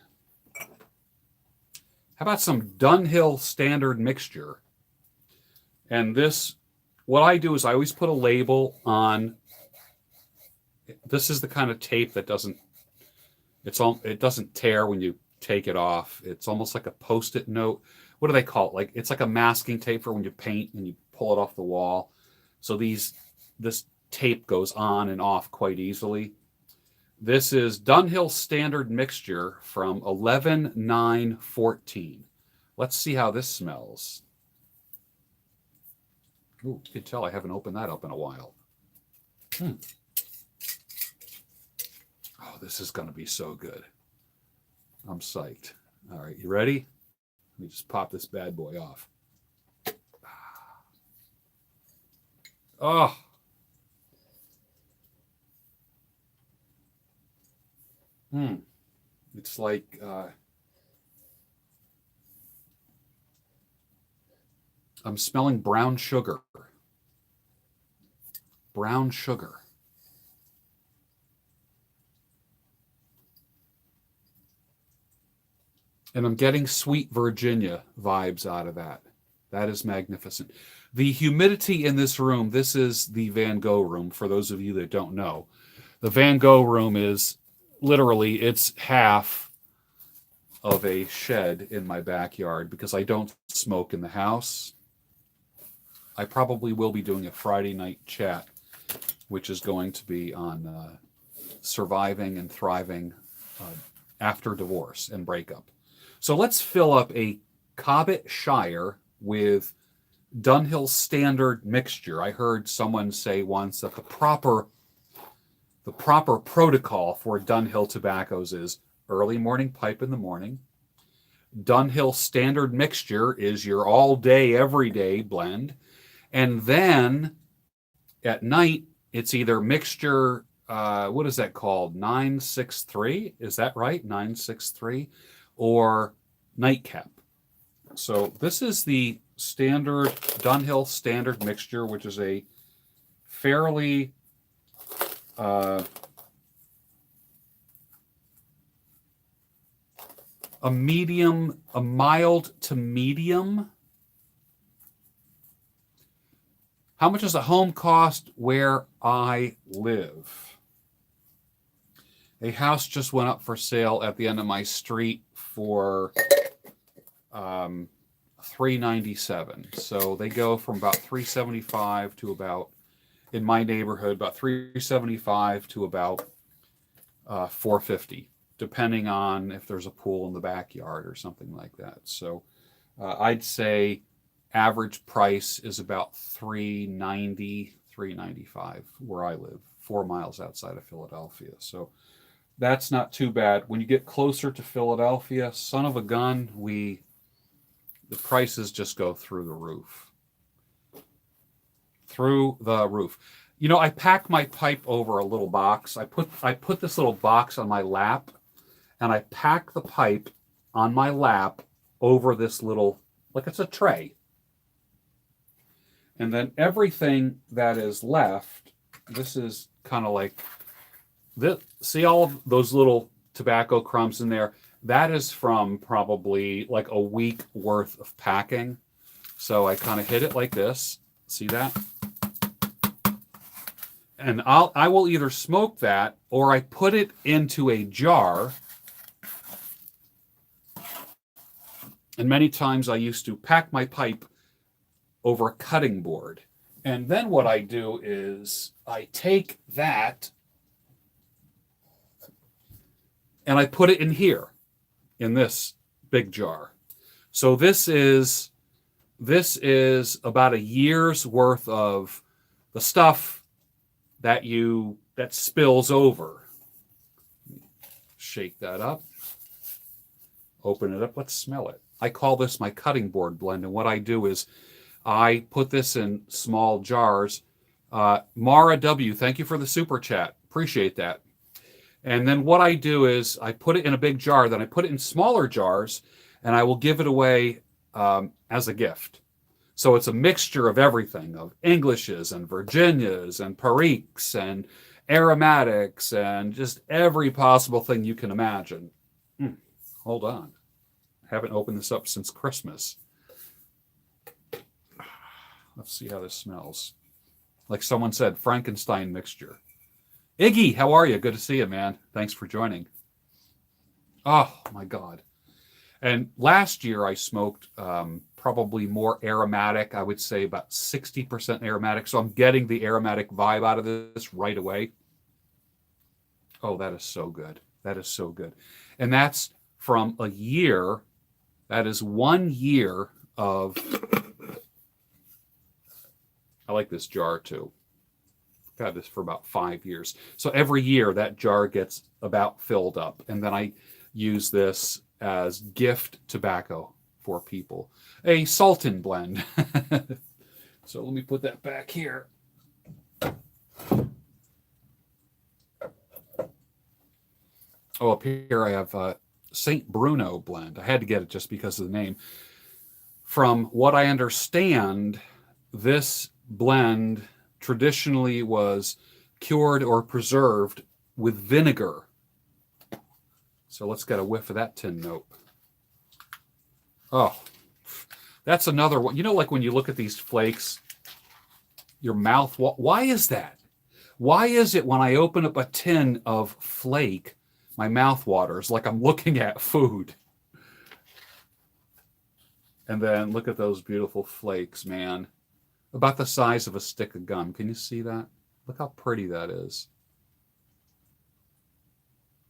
How about some Dunhill Standard Mixture? And this, what I do is I always put a label on. This is the kind of tape that it doesn't tear when you take it off. It's almost like a Post-it note. What do they call it? Like, it's like a masking tape for when you paint and you pull it off the wall. So this tape goes on and off quite easily. This is Dunhill Standard Mixture from 11/9/14. Let's see how this smells. Ooh, you can tell I haven't opened that up in a while. Oh, this is going to be so good. I'm psyched. All right, you ready? Let me just pop this bad boy off. Oh. It's like I'm smelling brown sugar. Brown sugar. And I'm getting sweet Virginia vibes out of that. That is magnificent. The humidity in this room, this is the Van Gogh room, for those of you that don't know. The Van Gogh room is literally, it's half of a shed in my backyard because I don't smoke in the house. I probably will be doing a Friday night chat, which is going to be on surviving and thriving after divorce and breakup. So let's fill up a Cobbett Shire with Dunhill Standard Mixture. I heard someone say once that the proper protocol for Dunhill tobaccos is early morning pipe in the morning. Dunhill Standard Mixture is your all day, every day blend. And then at night, it's either mixture, what is that called? 963? Is that right? 963? Or nightcap. So this is the standard Dunhill Standard Mixture, which is a fairly a mild to medium. How much does a home cost where I live? A house just went up for sale at the end of my street for $397. So they go from about $375 to about, in my neighborhood, about $375 to about $450, depending on if there's a pool in the backyard or something like that. So I'd say average price is about $390, $395 where I live 4 miles outside of Philadelphia. So that's not too bad. When you get closer to Philadelphia, son of a gun, the prices just go through the roof. Through the roof. You know, I pack my pipe over a little box. I put this little box on my lap, and I pack the pipe on my lap over this little, like it's a tray. And then everything that is left, this is kind of like this. See all of those little tobacco crumbs in there? That is from probably like a week worth of packing. So I kind of hit it like this. See that? And I will either smoke that or I put it into a jar. And many times I used to pack my pipe over a cutting board. And then what I do is I take that and I put it in here, in this big jar. So this is about a year's worth of the stuff that spills over. Shake that up. Open it up. Let's smell it. I call this my cutting board blend. And what I do is I put this in small jars. Mara W., thank you for the super chat. Appreciate that. And then what I do is I put it in a big jar, then I put it in smaller jars, and I will give it away as a gift. So it's a mixture of everything, of Englishes and Virginias and Periques and aromatics and just every possible thing you can imagine. Hold on. I haven't opened this up since Christmas. Let's see how this smells. Like someone said, Frankenstein mixture. Iggy, how are you? Good to see you, man. Thanks for joining. Oh, my God. And last year I smoked probably more aromatic. I would say about 60% aromatic. So I'm getting the aromatic vibe out of this right away. Oh, that is so good. That is so good. And that's from a year. That is 1 year of... I like this jar too. I've had this for about 5 years. So every year that jar gets about filled up. And then I use this as gift tobacco for people. A Sultan blend. So let me put that back here. Oh, up here I have St. Bruno blend. I had to get it just because of the name. From what I understand, this blend traditionally was cured or preserved with vinegar. So let's get a whiff of that tin note. Oh, that's another one. You know, like when you look at these flakes, your mouth, why is that? Why is it when I open up a tin of flake, my mouth waters like I'm looking at food? And then look at those beautiful flakes, man. About the size of a stick of gum. Can you see that? Look how pretty that is.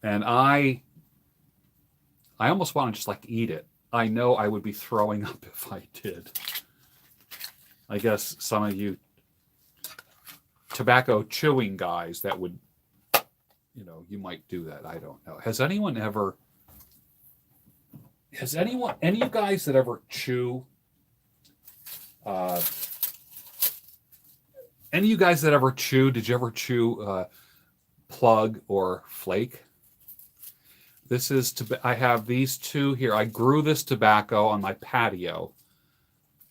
And I almost want to just like eat it. I know I would be throwing up if I did. I guess some of you tobacco chewing guys that would, you know, you might do that. I don't know. Any of you guys that ever chew, any of you guys that ever chew, did you ever chew plug or flake? This is, I have these two here. I grew this tobacco on my patio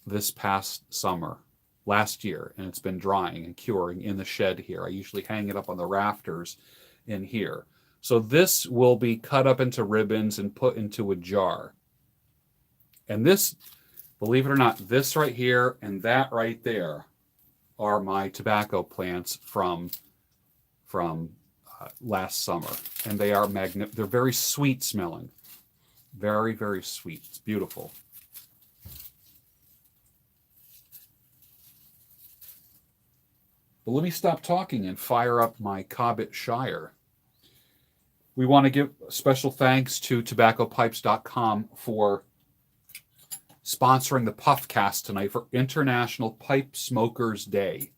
this past summer, last year, and it's been drying and curing in the shed here. I usually hang it up on the rafters in here. So this will be cut up into ribbons and put into a jar. And this, believe it or not, this right here and that right there are my tobacco plants from last summer, and they are they're very sweet smelling, very, very sweet. It's beautiful. But let me stop talking and fire up my Cobbett Shire. We want to give special thanks to tobaccopipes.com for sponsoring the Puffcast tonight for International Pipe Smokers Day.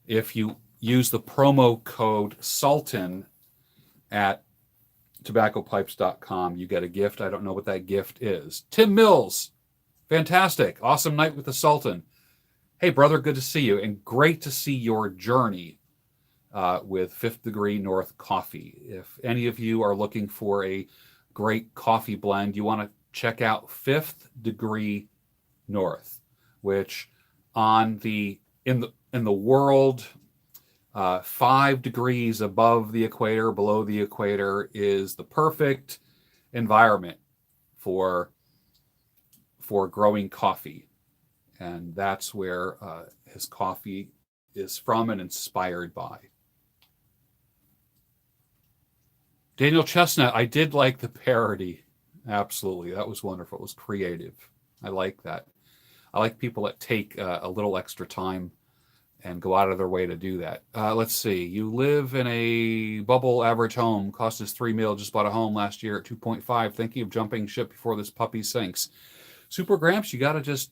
If you use the promo code Sultan at tobaccopipes.com. You get a gift. I don't know what that gift is. Tim Mills, fantastic. Awesome night with the Sultan. Hey, brother, good to see you. And great to see your journey with Fifth Degree North Coffee. If any of you are looking for a great coffee blend, you want to check out Fifth Degree North, which in the world, 5 degrees above the equator, below the equator, is the perfect environment for growing coffee. And that's where his coffee is from and inspired by. Daniel Chestnut, I did like the parody. Absolutely. That was wonderful. It was creative. I like that. I like people that take a little extra time and go out of their way to do that. Let's see. You live in a bubble average home. Cost us $3 million. Just bought a home last year at 2.5. Thinking of jumping ship before this puppy sinks. Super Gramps, you got to just...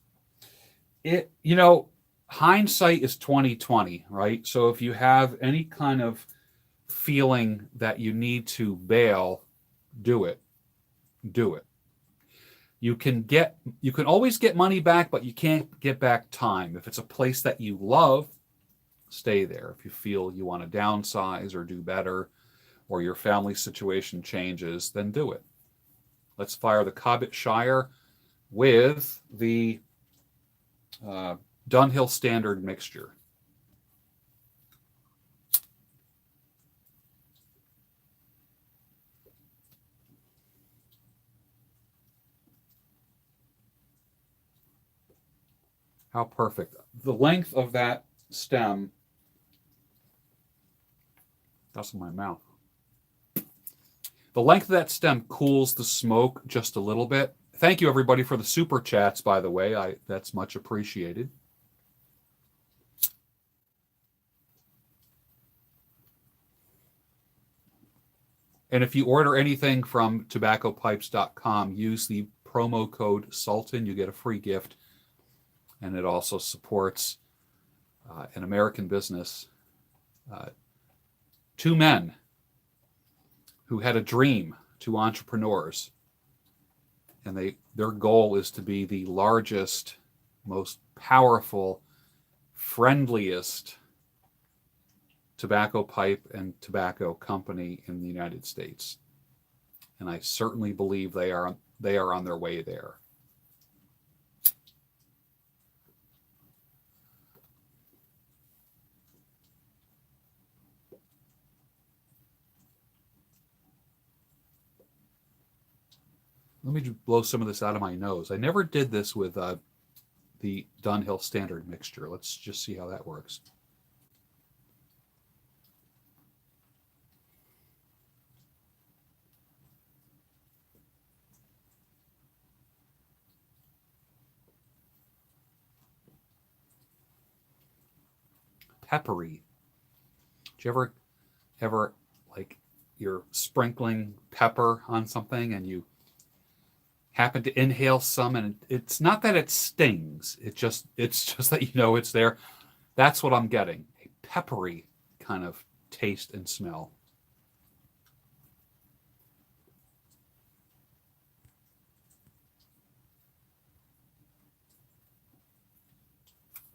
hindsight is 20/20, right? So if you have any kind of feeling that you need to bail, do it. Do it. You can always get money back, but you can't get back time. If it's a place that you love, stay there. If you feel you want to downsize or do better, or your family situation changes, then do it. Let's fire the Cobbett Shire with the Dunhill Standard Mixture. How perfect. The length of that stem, that's in my mouth. The length of that stem cools the smoke just a little bit. Thank you, everybody, for the super chats, by the way. That's much appreciated. And if you order anything from tobaccopipes.com, use the promo code Sultan. You get a free gift. And it also supports an American business. 2 men who had a dream, 2 entrepreneurs. And their goal is to be the largest, most powerful, friendliest tobacco pipe and tobacco company in the United States. And I certainly believe they are on their way there. Let me blow some of this out of my nose. I never did this with the Dunhill Standard Mixture. Let's just see how that works. Peppery. Do you ever like you're sprinkling pepper on something and you happen to inhale some, and it's not that it stings, it's just that you know it's there. That's what I'm getting, a peppery kind of taste and smell.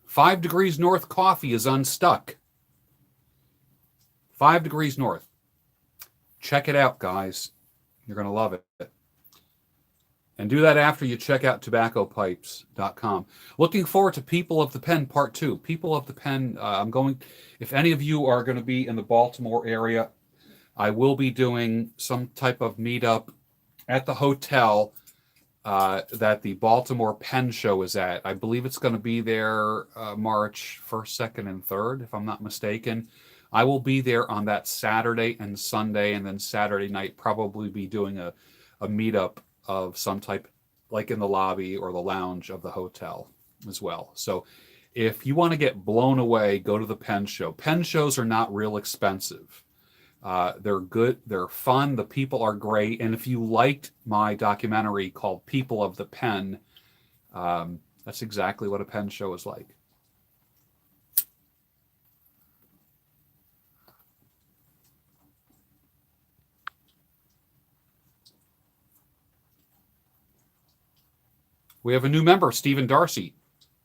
Five Degrees North coffee is unstuck. 5 Degrees North. Check it out, guys. You're going to love it. And do that after you check out tobaccopipes.com. Looking forward to People of the Pen Part 2. People of the Pen, if any of you are going to be in the Baltimore area, I will be doing some type of meetup at the hotel that the Baltimore Pen Show is at. I believe it's going to be there March 1st, 2nd, and 3rd, if I'm not mistaken. I will be there on that Saturday and Sunday, and then Saturday night probably be doing a meetup of some type, like in the lobby or the lounge of the hotel as well. So if you want to get blown away, go to the Pen Show. Pen shows are not real expensive. They're good. They're fun. The people are great. And if you liked my documentary called People of the Pen, that's exactly what a pen show is like. We have a new member, Stephen Darcy.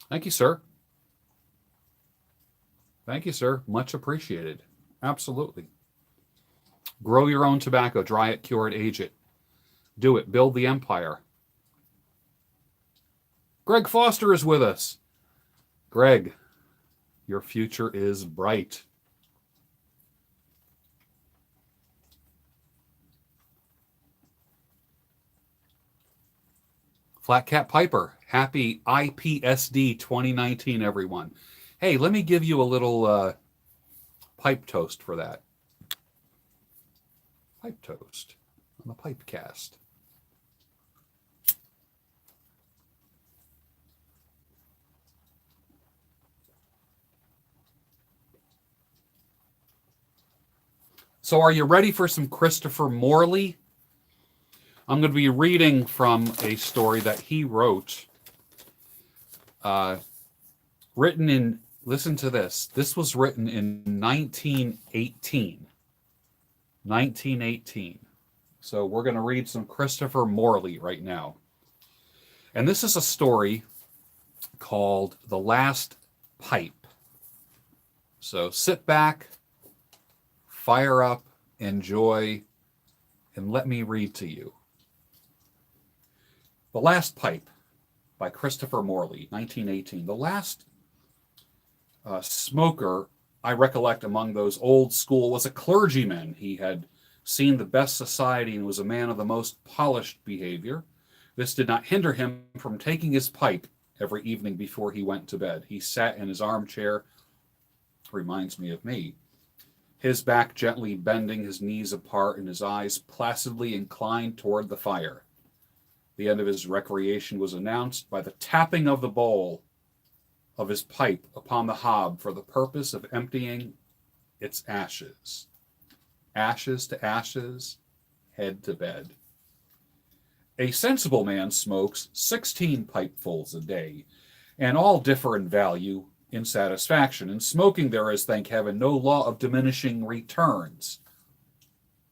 Thank you, sir. Thank you, sir. Much appreciated. Absolutely. Grow your own tobacco. Dry it, cure it, age it. Do it. Build the empire. Greg Foster is with us. Greg, your future is bright. Flat Cat Piper, happy IPSD 2019, everyone. Hey, let me give you a little pipe toast for that. Pipe toast on the Pipecast. So are you ready for some Christopher Morley? I'm going to be reading from a story that he wrote, written in, listen to this. This was written in 1918. 1918. So we're going to read some Christopher Morley right now. And this is a story called The Last Pipe. So sit back, fire up, enjoy, and let me read to you. The Last Pipe by Christopher Morley, 1918. The last smoker I recollect among those old school was a clergyman. He had seen the best society and was a man of the most polished behavior. This did not hinder him from taking his pipe every evening before he went to bed. He sat in his armchair, reminds me of me, his back gently bending, his knees apart, and his eyes placidly inclined toward the fire. The end of his recreation was announced by the tapping of the bowl of his pipe upon the hob for the purpose of emptying its ashes. Ashes to ashes, head to bed. A sensible man smokes 16 pipefuls a day, and all differ in value, in satisfaction. In smoking there is, thank heaven, no law of diminishing returns.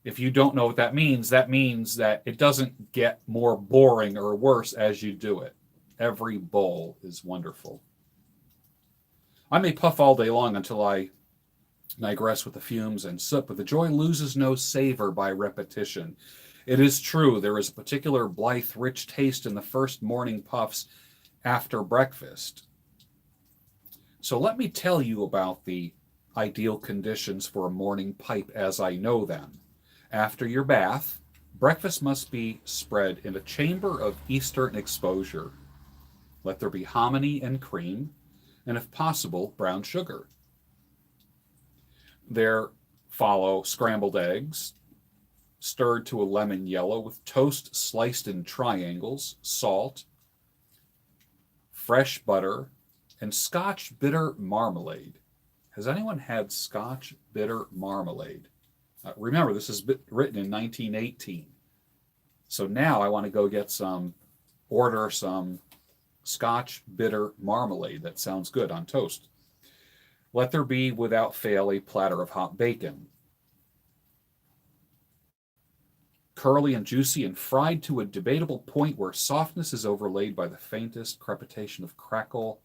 If you don't know what that means that it doesn't get more boring or worse as you do it. Every bowl is wonderful. I may puff all day long until I digress with the fumes and soot, but the joy loses no savor by repetition. It is true, there is a particular blithe, rich taste in the first morning puffs after breakfast. So let me tell you about the ideal conditions for a morning pipe as I know them. After your bath, breakfast must be spread in a chamber of eastern exposure. Let there be hominy and cream, and if possible, brown sugar. There follow scrambled eggs, stirred to a lemon yellow with toast sliced in triangles, salt, fresh butter, and Scotch bitter marmalade. Has anyone had Scotch bitter marmalade? Remember, this is written in 1918. So now I want to go get order some Scotch bitter marmalade. That sounds good on toast. Let there be, without fail, a platter of hot bacon. Curly and juicy and fried to a debatable point where softness is overlaid by the faintest crepitation of crackle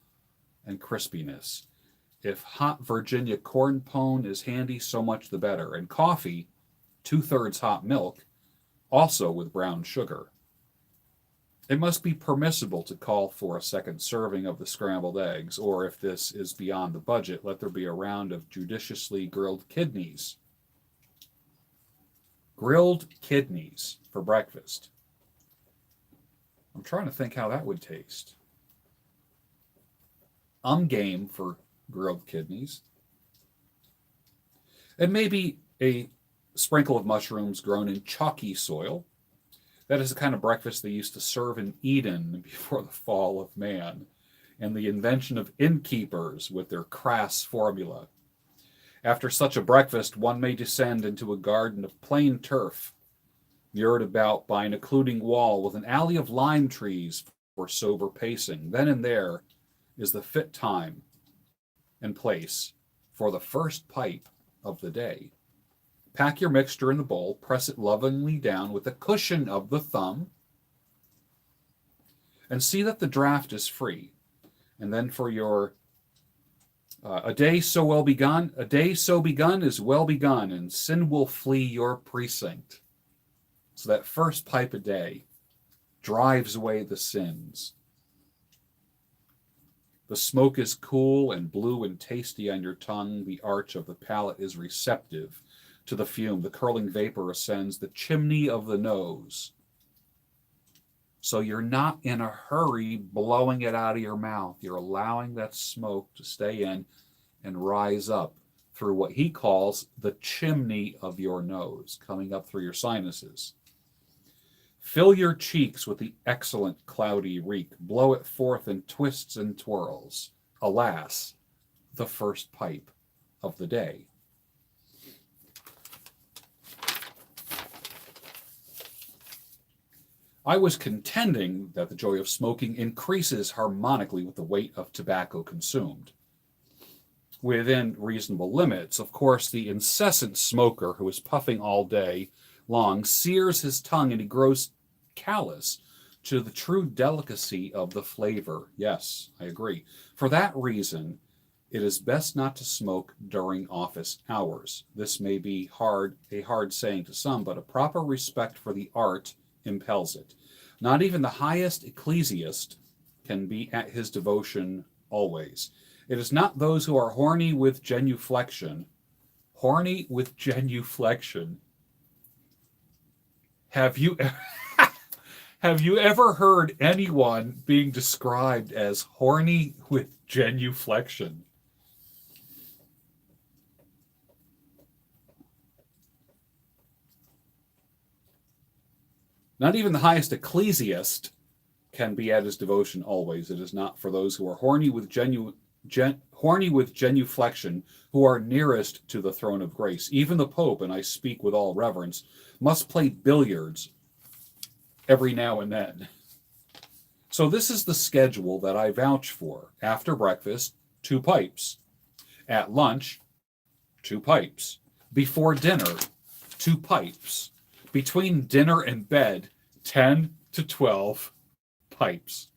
and crispiness. If hot Virginia corn pone is handy, so much the better. And coffee, 2/3 hot milk, also with brown sugar. It must be permissible to call for a second serving of the scrambled eggs, or if this is beyond the budget, let there be a round of judiciously grilled kidneys. Grilled kidneys for breakfast. I'm trying to think how that would taste. I'm game for grilled kidneys. And maybe a sprinkle of mushrooms grown in chalky soil. That is the kind of breakfast they used to serve in Eden before the fall of man, and the invention of innkeepers with their crass formula. After such a breakfast, one may descend into a garden of plain turf, mirrored about by an occluding wall with an alley of lime trees for sober pacing. Then and there is the fit time and place for the first pipe of the day. Pack your mixture in the bowl, press it lovingly down with the cushion of the thumb, and see that the draft is free. And then for your a day so begun is well begun, and sin will flee your precinct. So that first pipe a day drives away the sins. The smoke is cool and blue and tasty on your tongue. The arch of the palate is receptive to the fume. The curling vapor ascends the chimney of the nose. So you're not in a hurry blowing it out of your mouth. You're allowing that smoke to stay in and rise up through what he calls the chimney of your nose, coming up through your sinuses. Fill your cheeks with the excellent cloudy reek. Blow it forth in twists and twirls. Alas, the first pipe of the day. I was contending that the joy of smoking increases harmonically with the weight of tobacco consumed. Within reasonable limits, of course, the incessant smoker who is puffing all day long sears his tongue and he grows callous to the true delicacy of the flavor. Yes, I agree. For that reason, it is best not to smoke during office hours. This may be a hard saying to some, but a proper respect for the art impels it. Not even the highest ecclesiast can be at his devotion always. It is not those who are horny with genuflection. Horny with genuflection. Have you ever heard anyone being described as horny with genuflection? Not even the highest ecclesiast can be at his devotion always. It is not for those who are horny with genuflection, who are nearest to the throne of grace. Even the Pope, and I speak with all reverence, must play billiards every now and then. So this is the schedule that I vouch for. After breakfast, 2 pipes. At lunch, 2 pipes. Before dinner, 2 pipes. Between dinner and bed, 10 to 12 pipes.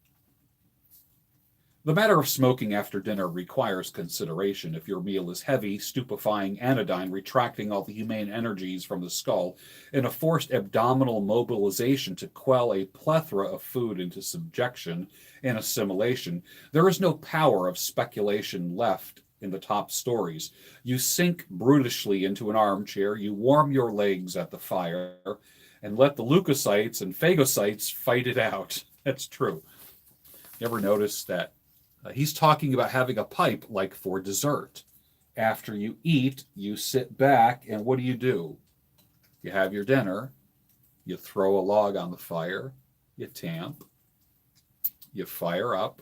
The matter of smoking after dinner requires consideration. If your meal is heavy, stupefying anodyne, retracting all the humane energies from the skull, in a forced abdominal mobilization to quell a plethora of food into subjection and assimilation, there is no power of speculation left in the top stories. You sink brutishly into an armchair, you warm your legs at the fire, and let the leukocytes and phagocytes fight it out. That's true. You ever notice that he's talking about having a pipe like for dessert? After you eat, you sit back, and what do? You have your dinner, you throw a log on the fire, you tamp, you fire up,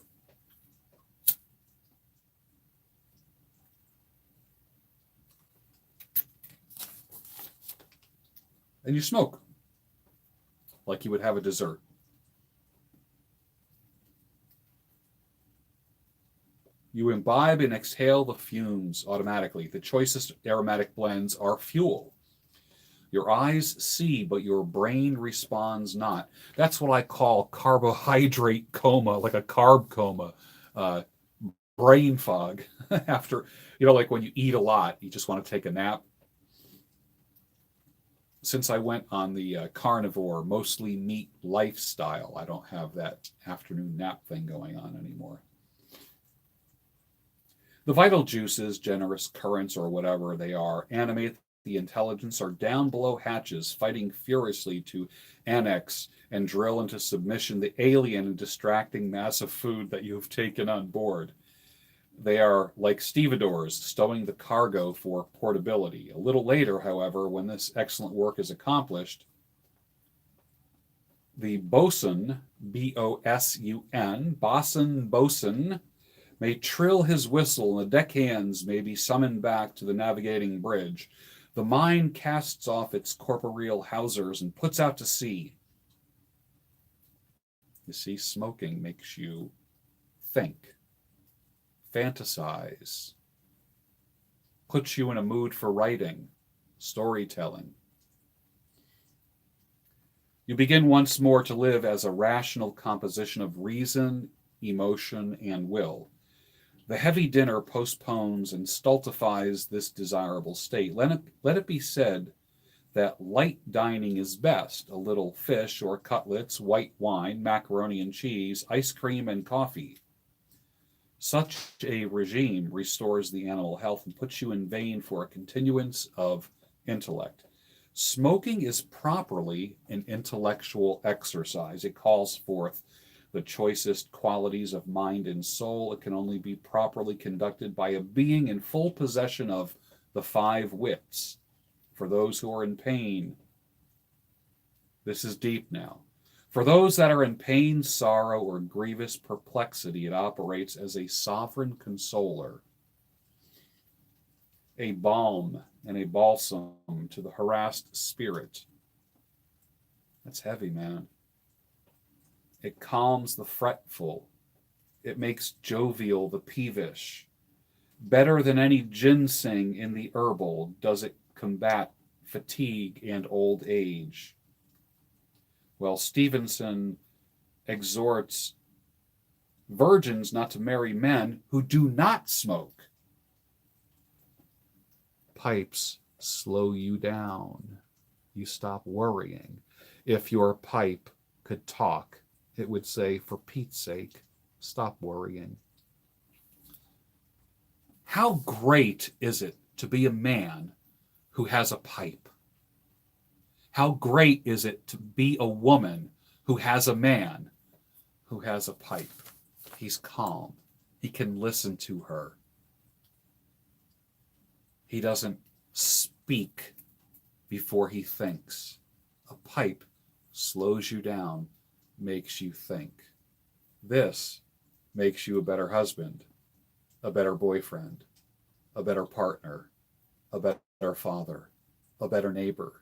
and you smoke like you would have a dessert. You imbibe and exhale the fumes automatically. The choicest aromatic blends are fuel. Your eyes see, but your brain responds not. That's what I call carbohydrate coma, like a carb coma, brain fog. After, like when you eat a lot, you just want to take a nap. Since I went on the carnivore, mostly meat lifestyle, I don't have that afternoon nap thing going on anymore. The vital juices, generous currents or whatever they are, animate the intelligence, are down below hatches, fighting furiously to annex and drill into submission the alien and distracting mass of food that you have taken on board. They are like stevedores, stowing the cargo for portability. A little later, however, when this excellent work is accomplished, the bosun, B-O-S-U-N, bosun, may trill his whistle, and the deckhands may be summoned back to the navigating bridge. The mind casts off its corporeal hawsers and puts out to sea. You see, smoking makes you think, fantasize, puts you in a mood for writing, storytelling. You begin once more to live as a rational composition of reason, emotion, and will. The heavy dinner postpones and stultifies this desirable state. Let it be said that light dining is best. A little fish or cutlets, white wine, macaroni and cheese, ice cream, and coffee. Such a regime restores the animal health and puts you in vein for a continuance of intellect. Smoking is properly an intellectual exercise. It calls forth the choicest qualities of mind and soul. It can only be properly conducted by a being in full possession of the five wits. For those who are in pain, this is deep now. For those that are in pain, sorrow, or grievous perplexity, it operates as a sovereign consoler, a balm and a balsam to the harassed spirit. That's heavy, man. It calms the fretful. It makes jovial the peevish. Better than any ginseng in the herbal does it combat fatigue and old age. Well, Stevenson exhorts virgins not to marry men who do not smoke. Pipes slow you down. You stop worrying. If your pipe could talk, it would say, for Pete's sake, stop worrying. How great is it to be a man who has a pipe? How great is it to be a woman who has a man who has a pipe? He's calm. He can listen to her. He doesn't speak before he thinks. A pipe slows you down, makes you think. This makes you a better husband, a better boyfriend, a better partner, a better father, a better neighbor.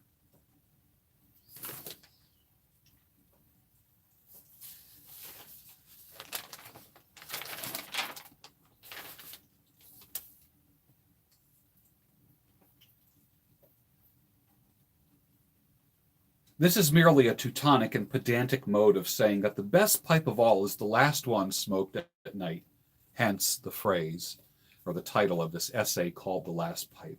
This is merely a Teutonic and pedantic mode of saying that the best pipe of all is the last one smoked at night, hence the phrase, or the title of this essay called The Last Pipe.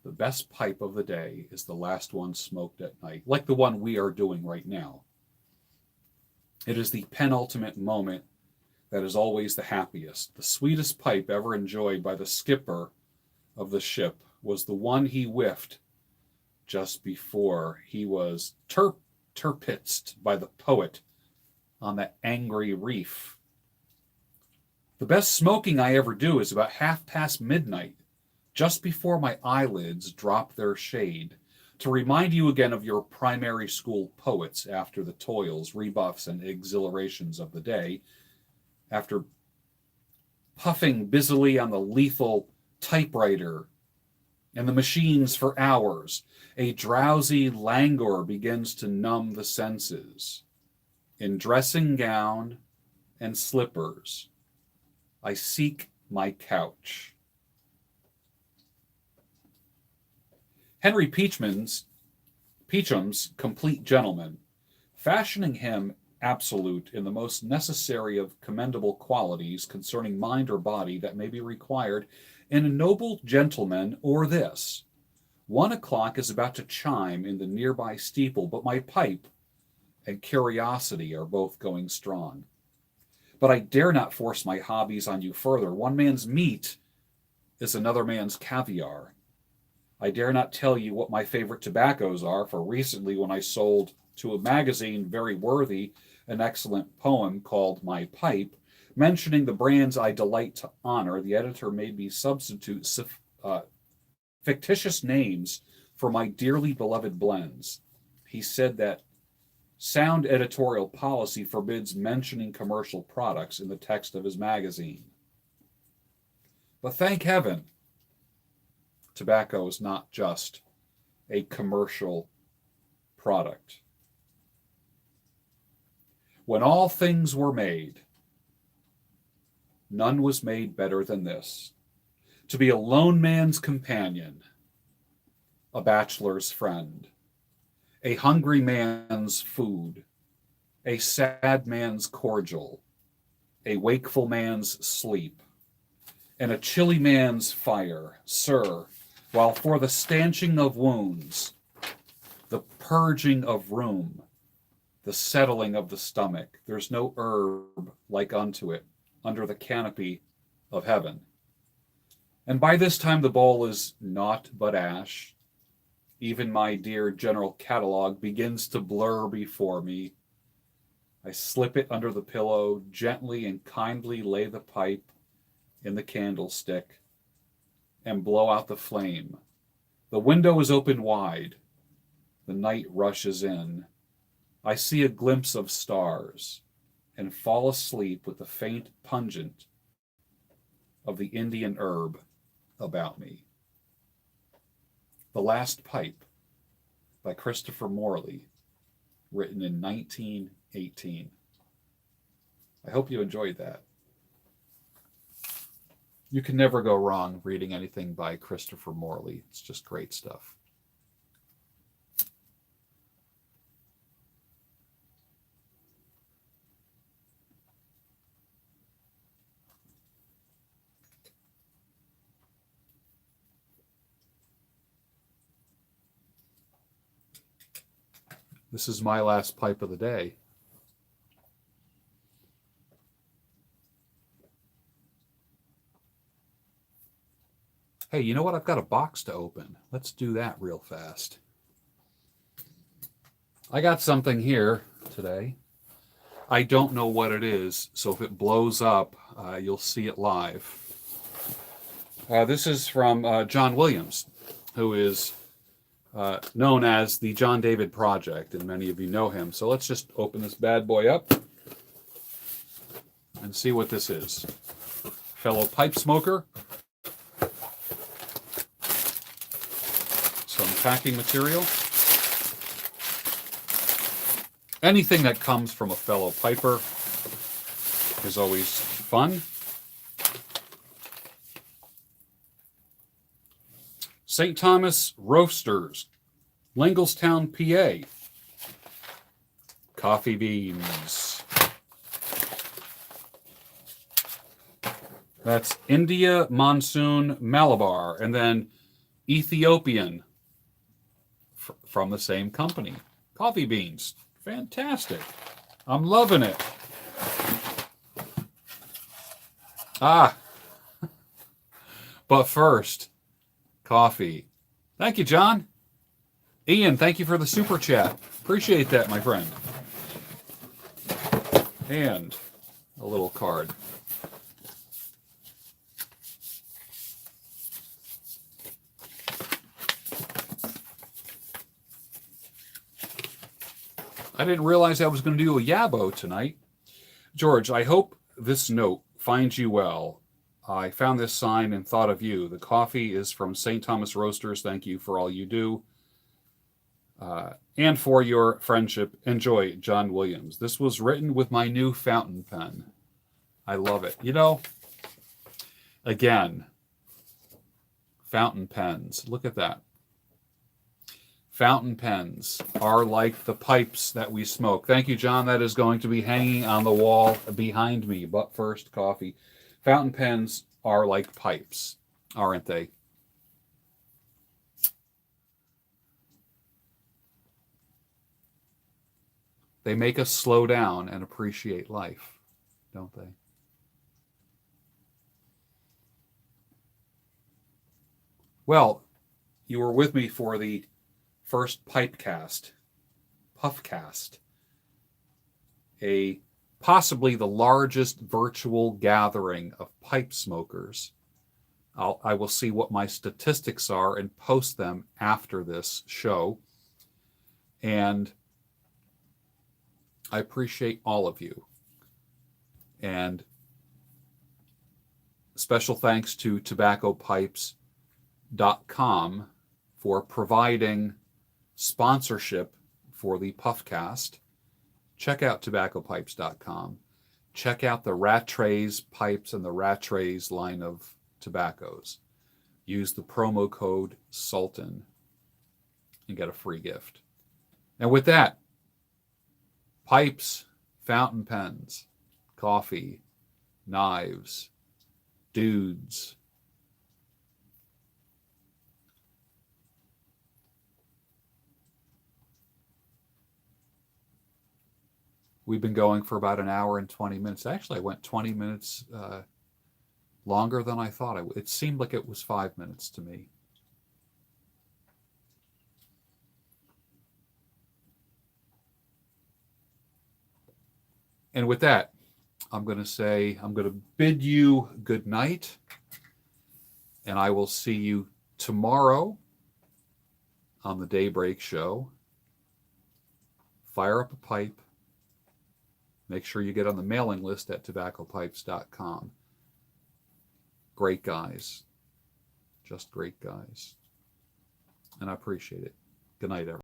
The best pipe of the day is the last one smoked at night, like the one we are doing right now. It is the penultimate moment that is always the happiest. The sweetest pipe ever enjoyed by the skipper of the ship was the one he whiffed just before he was turpitzed by the poet on that angry reef. The best smoking I ever do is about midnight, just before my eyelids drop their shade, to remind you again of your primary school poets after the toils, rebuffs, and exhilarations of the day, after puffing busily on the lethal typewriter and the machines for hours. A drowsy languor begins to numb the senses. In dressing gown and slippers, I seek my couch. Henry Peacham's Complete Gentleman, fashioning him absolute in the most necessary of commendable qualities concerning mind or body that may be required in a noble gentleman, or this: 1 o'clock is about to chime in the nearby steeple, but my pipe and curiosity are both going strong. But I dare not force my hobbies on you further. One man's meat is another man's caviar. I dare not tell you what my favorite tobaccos are, for recently when I sold to a magazine very worthy an excellent poem called My Pipe, mentioning the brands I delight to honor, the editor made me substitute fictitious names for my dearly beloved blends. He said that sound editorial policy forbids mentioning commercial products in the text of his magazine. But thank heaven, tobacco is not just a commercial product. When all things were made, none was made better than this: to be a lone man's companion, a bachelor's friend, a hungry man's food, a sad man's cordial, a wakeful man's sleep, and a chilly man's fire, sir, while for the stanching of wounds, the purging of rheum, the settling of the stomach, there's no herb like unto it under the canopy of heaven. And by this time the bowl is naught but ash. Even my dear general catalog begins to blur before me. I slip it under the pillow, gently and kindly lay the pipe in the candlestick, and blow out the flame. The window is open wide. The night rushes in. I see a glimpse of stars, and fall asleep with the faint pungent of the Indian herb about me. The Last Pipe by Christopher Morley, written in 1918. I hope you enjoyed that. You can never go wrong reading anything by Christopher Morley. It's just great stuff. This is my last pipe of the day. Hey, you know what? I've got a box to open. Let's do that real fast. I got something here today. I don't know what it is, so if it blows up, you'll see it live. This is from John Williams, who is known as the John David Project, and many of you know him. So let's just open this bad boy up and see what this is. Fellow pipe smoker. Some packing material. Anything that comes from a fellow piper is always fun. St. Thomas Roasters, Lingelstown, PA. Coffee beans. That's India Monsoon Malabar, and then Ethiopian from the same company. Coffee beans. Fantastic. I'm loving it. But first, coffee. Thank you, John. Ian, thank you for the super chat. Appreciate that, my friend. And a little card. I didn't realize I was going to do a Yabo tonight. George, I hope this note finds you well. I found this sign and thought of you. The coffee is from St. Thomas Roasters. Thank you for all you do. And for your friendship. Enjoy, John Williams. This was written with my new fountain pen. I love it. You know, again, fountain pens. Look at that. Fountain pens are like the pipes that we smoke. Thank you, John. That is going to be hanging on the wall behind me. But first, coffee. Fountain pens are like pipes, aren't they? They make us slow down and appreciate life, don't they? Well, you were with me for the first Pipecast, Puffcast, possibly the largest virtual gathering of pipe smokers. I will see what my statistics are and post them after this show. And I appreciate all of you. And special thanks to tobaccopipes.com for providing sponsorship for the Puffcast. Check out tobaccopipes.com. Check out the Rattray's pipes and the Rattray's line of tobaccos. Use the promo code SULTAN and get a free gift. And with that, pipes, fountain pens, coffee, knives, dudes. We've been going for about an hour and 20 minutes. Actually, I went 20 minutes longer than I thought. It seemed like it was 5 minutes to me. And with that, I'm going to bid you good night. And I will see you tomorrow on the Daybreak Show. Fire up a pipe. Make sure you get on the mailing list at tobaccopipes.com. Great guys. Just great guys. And I appreciate it. Good night, everyone.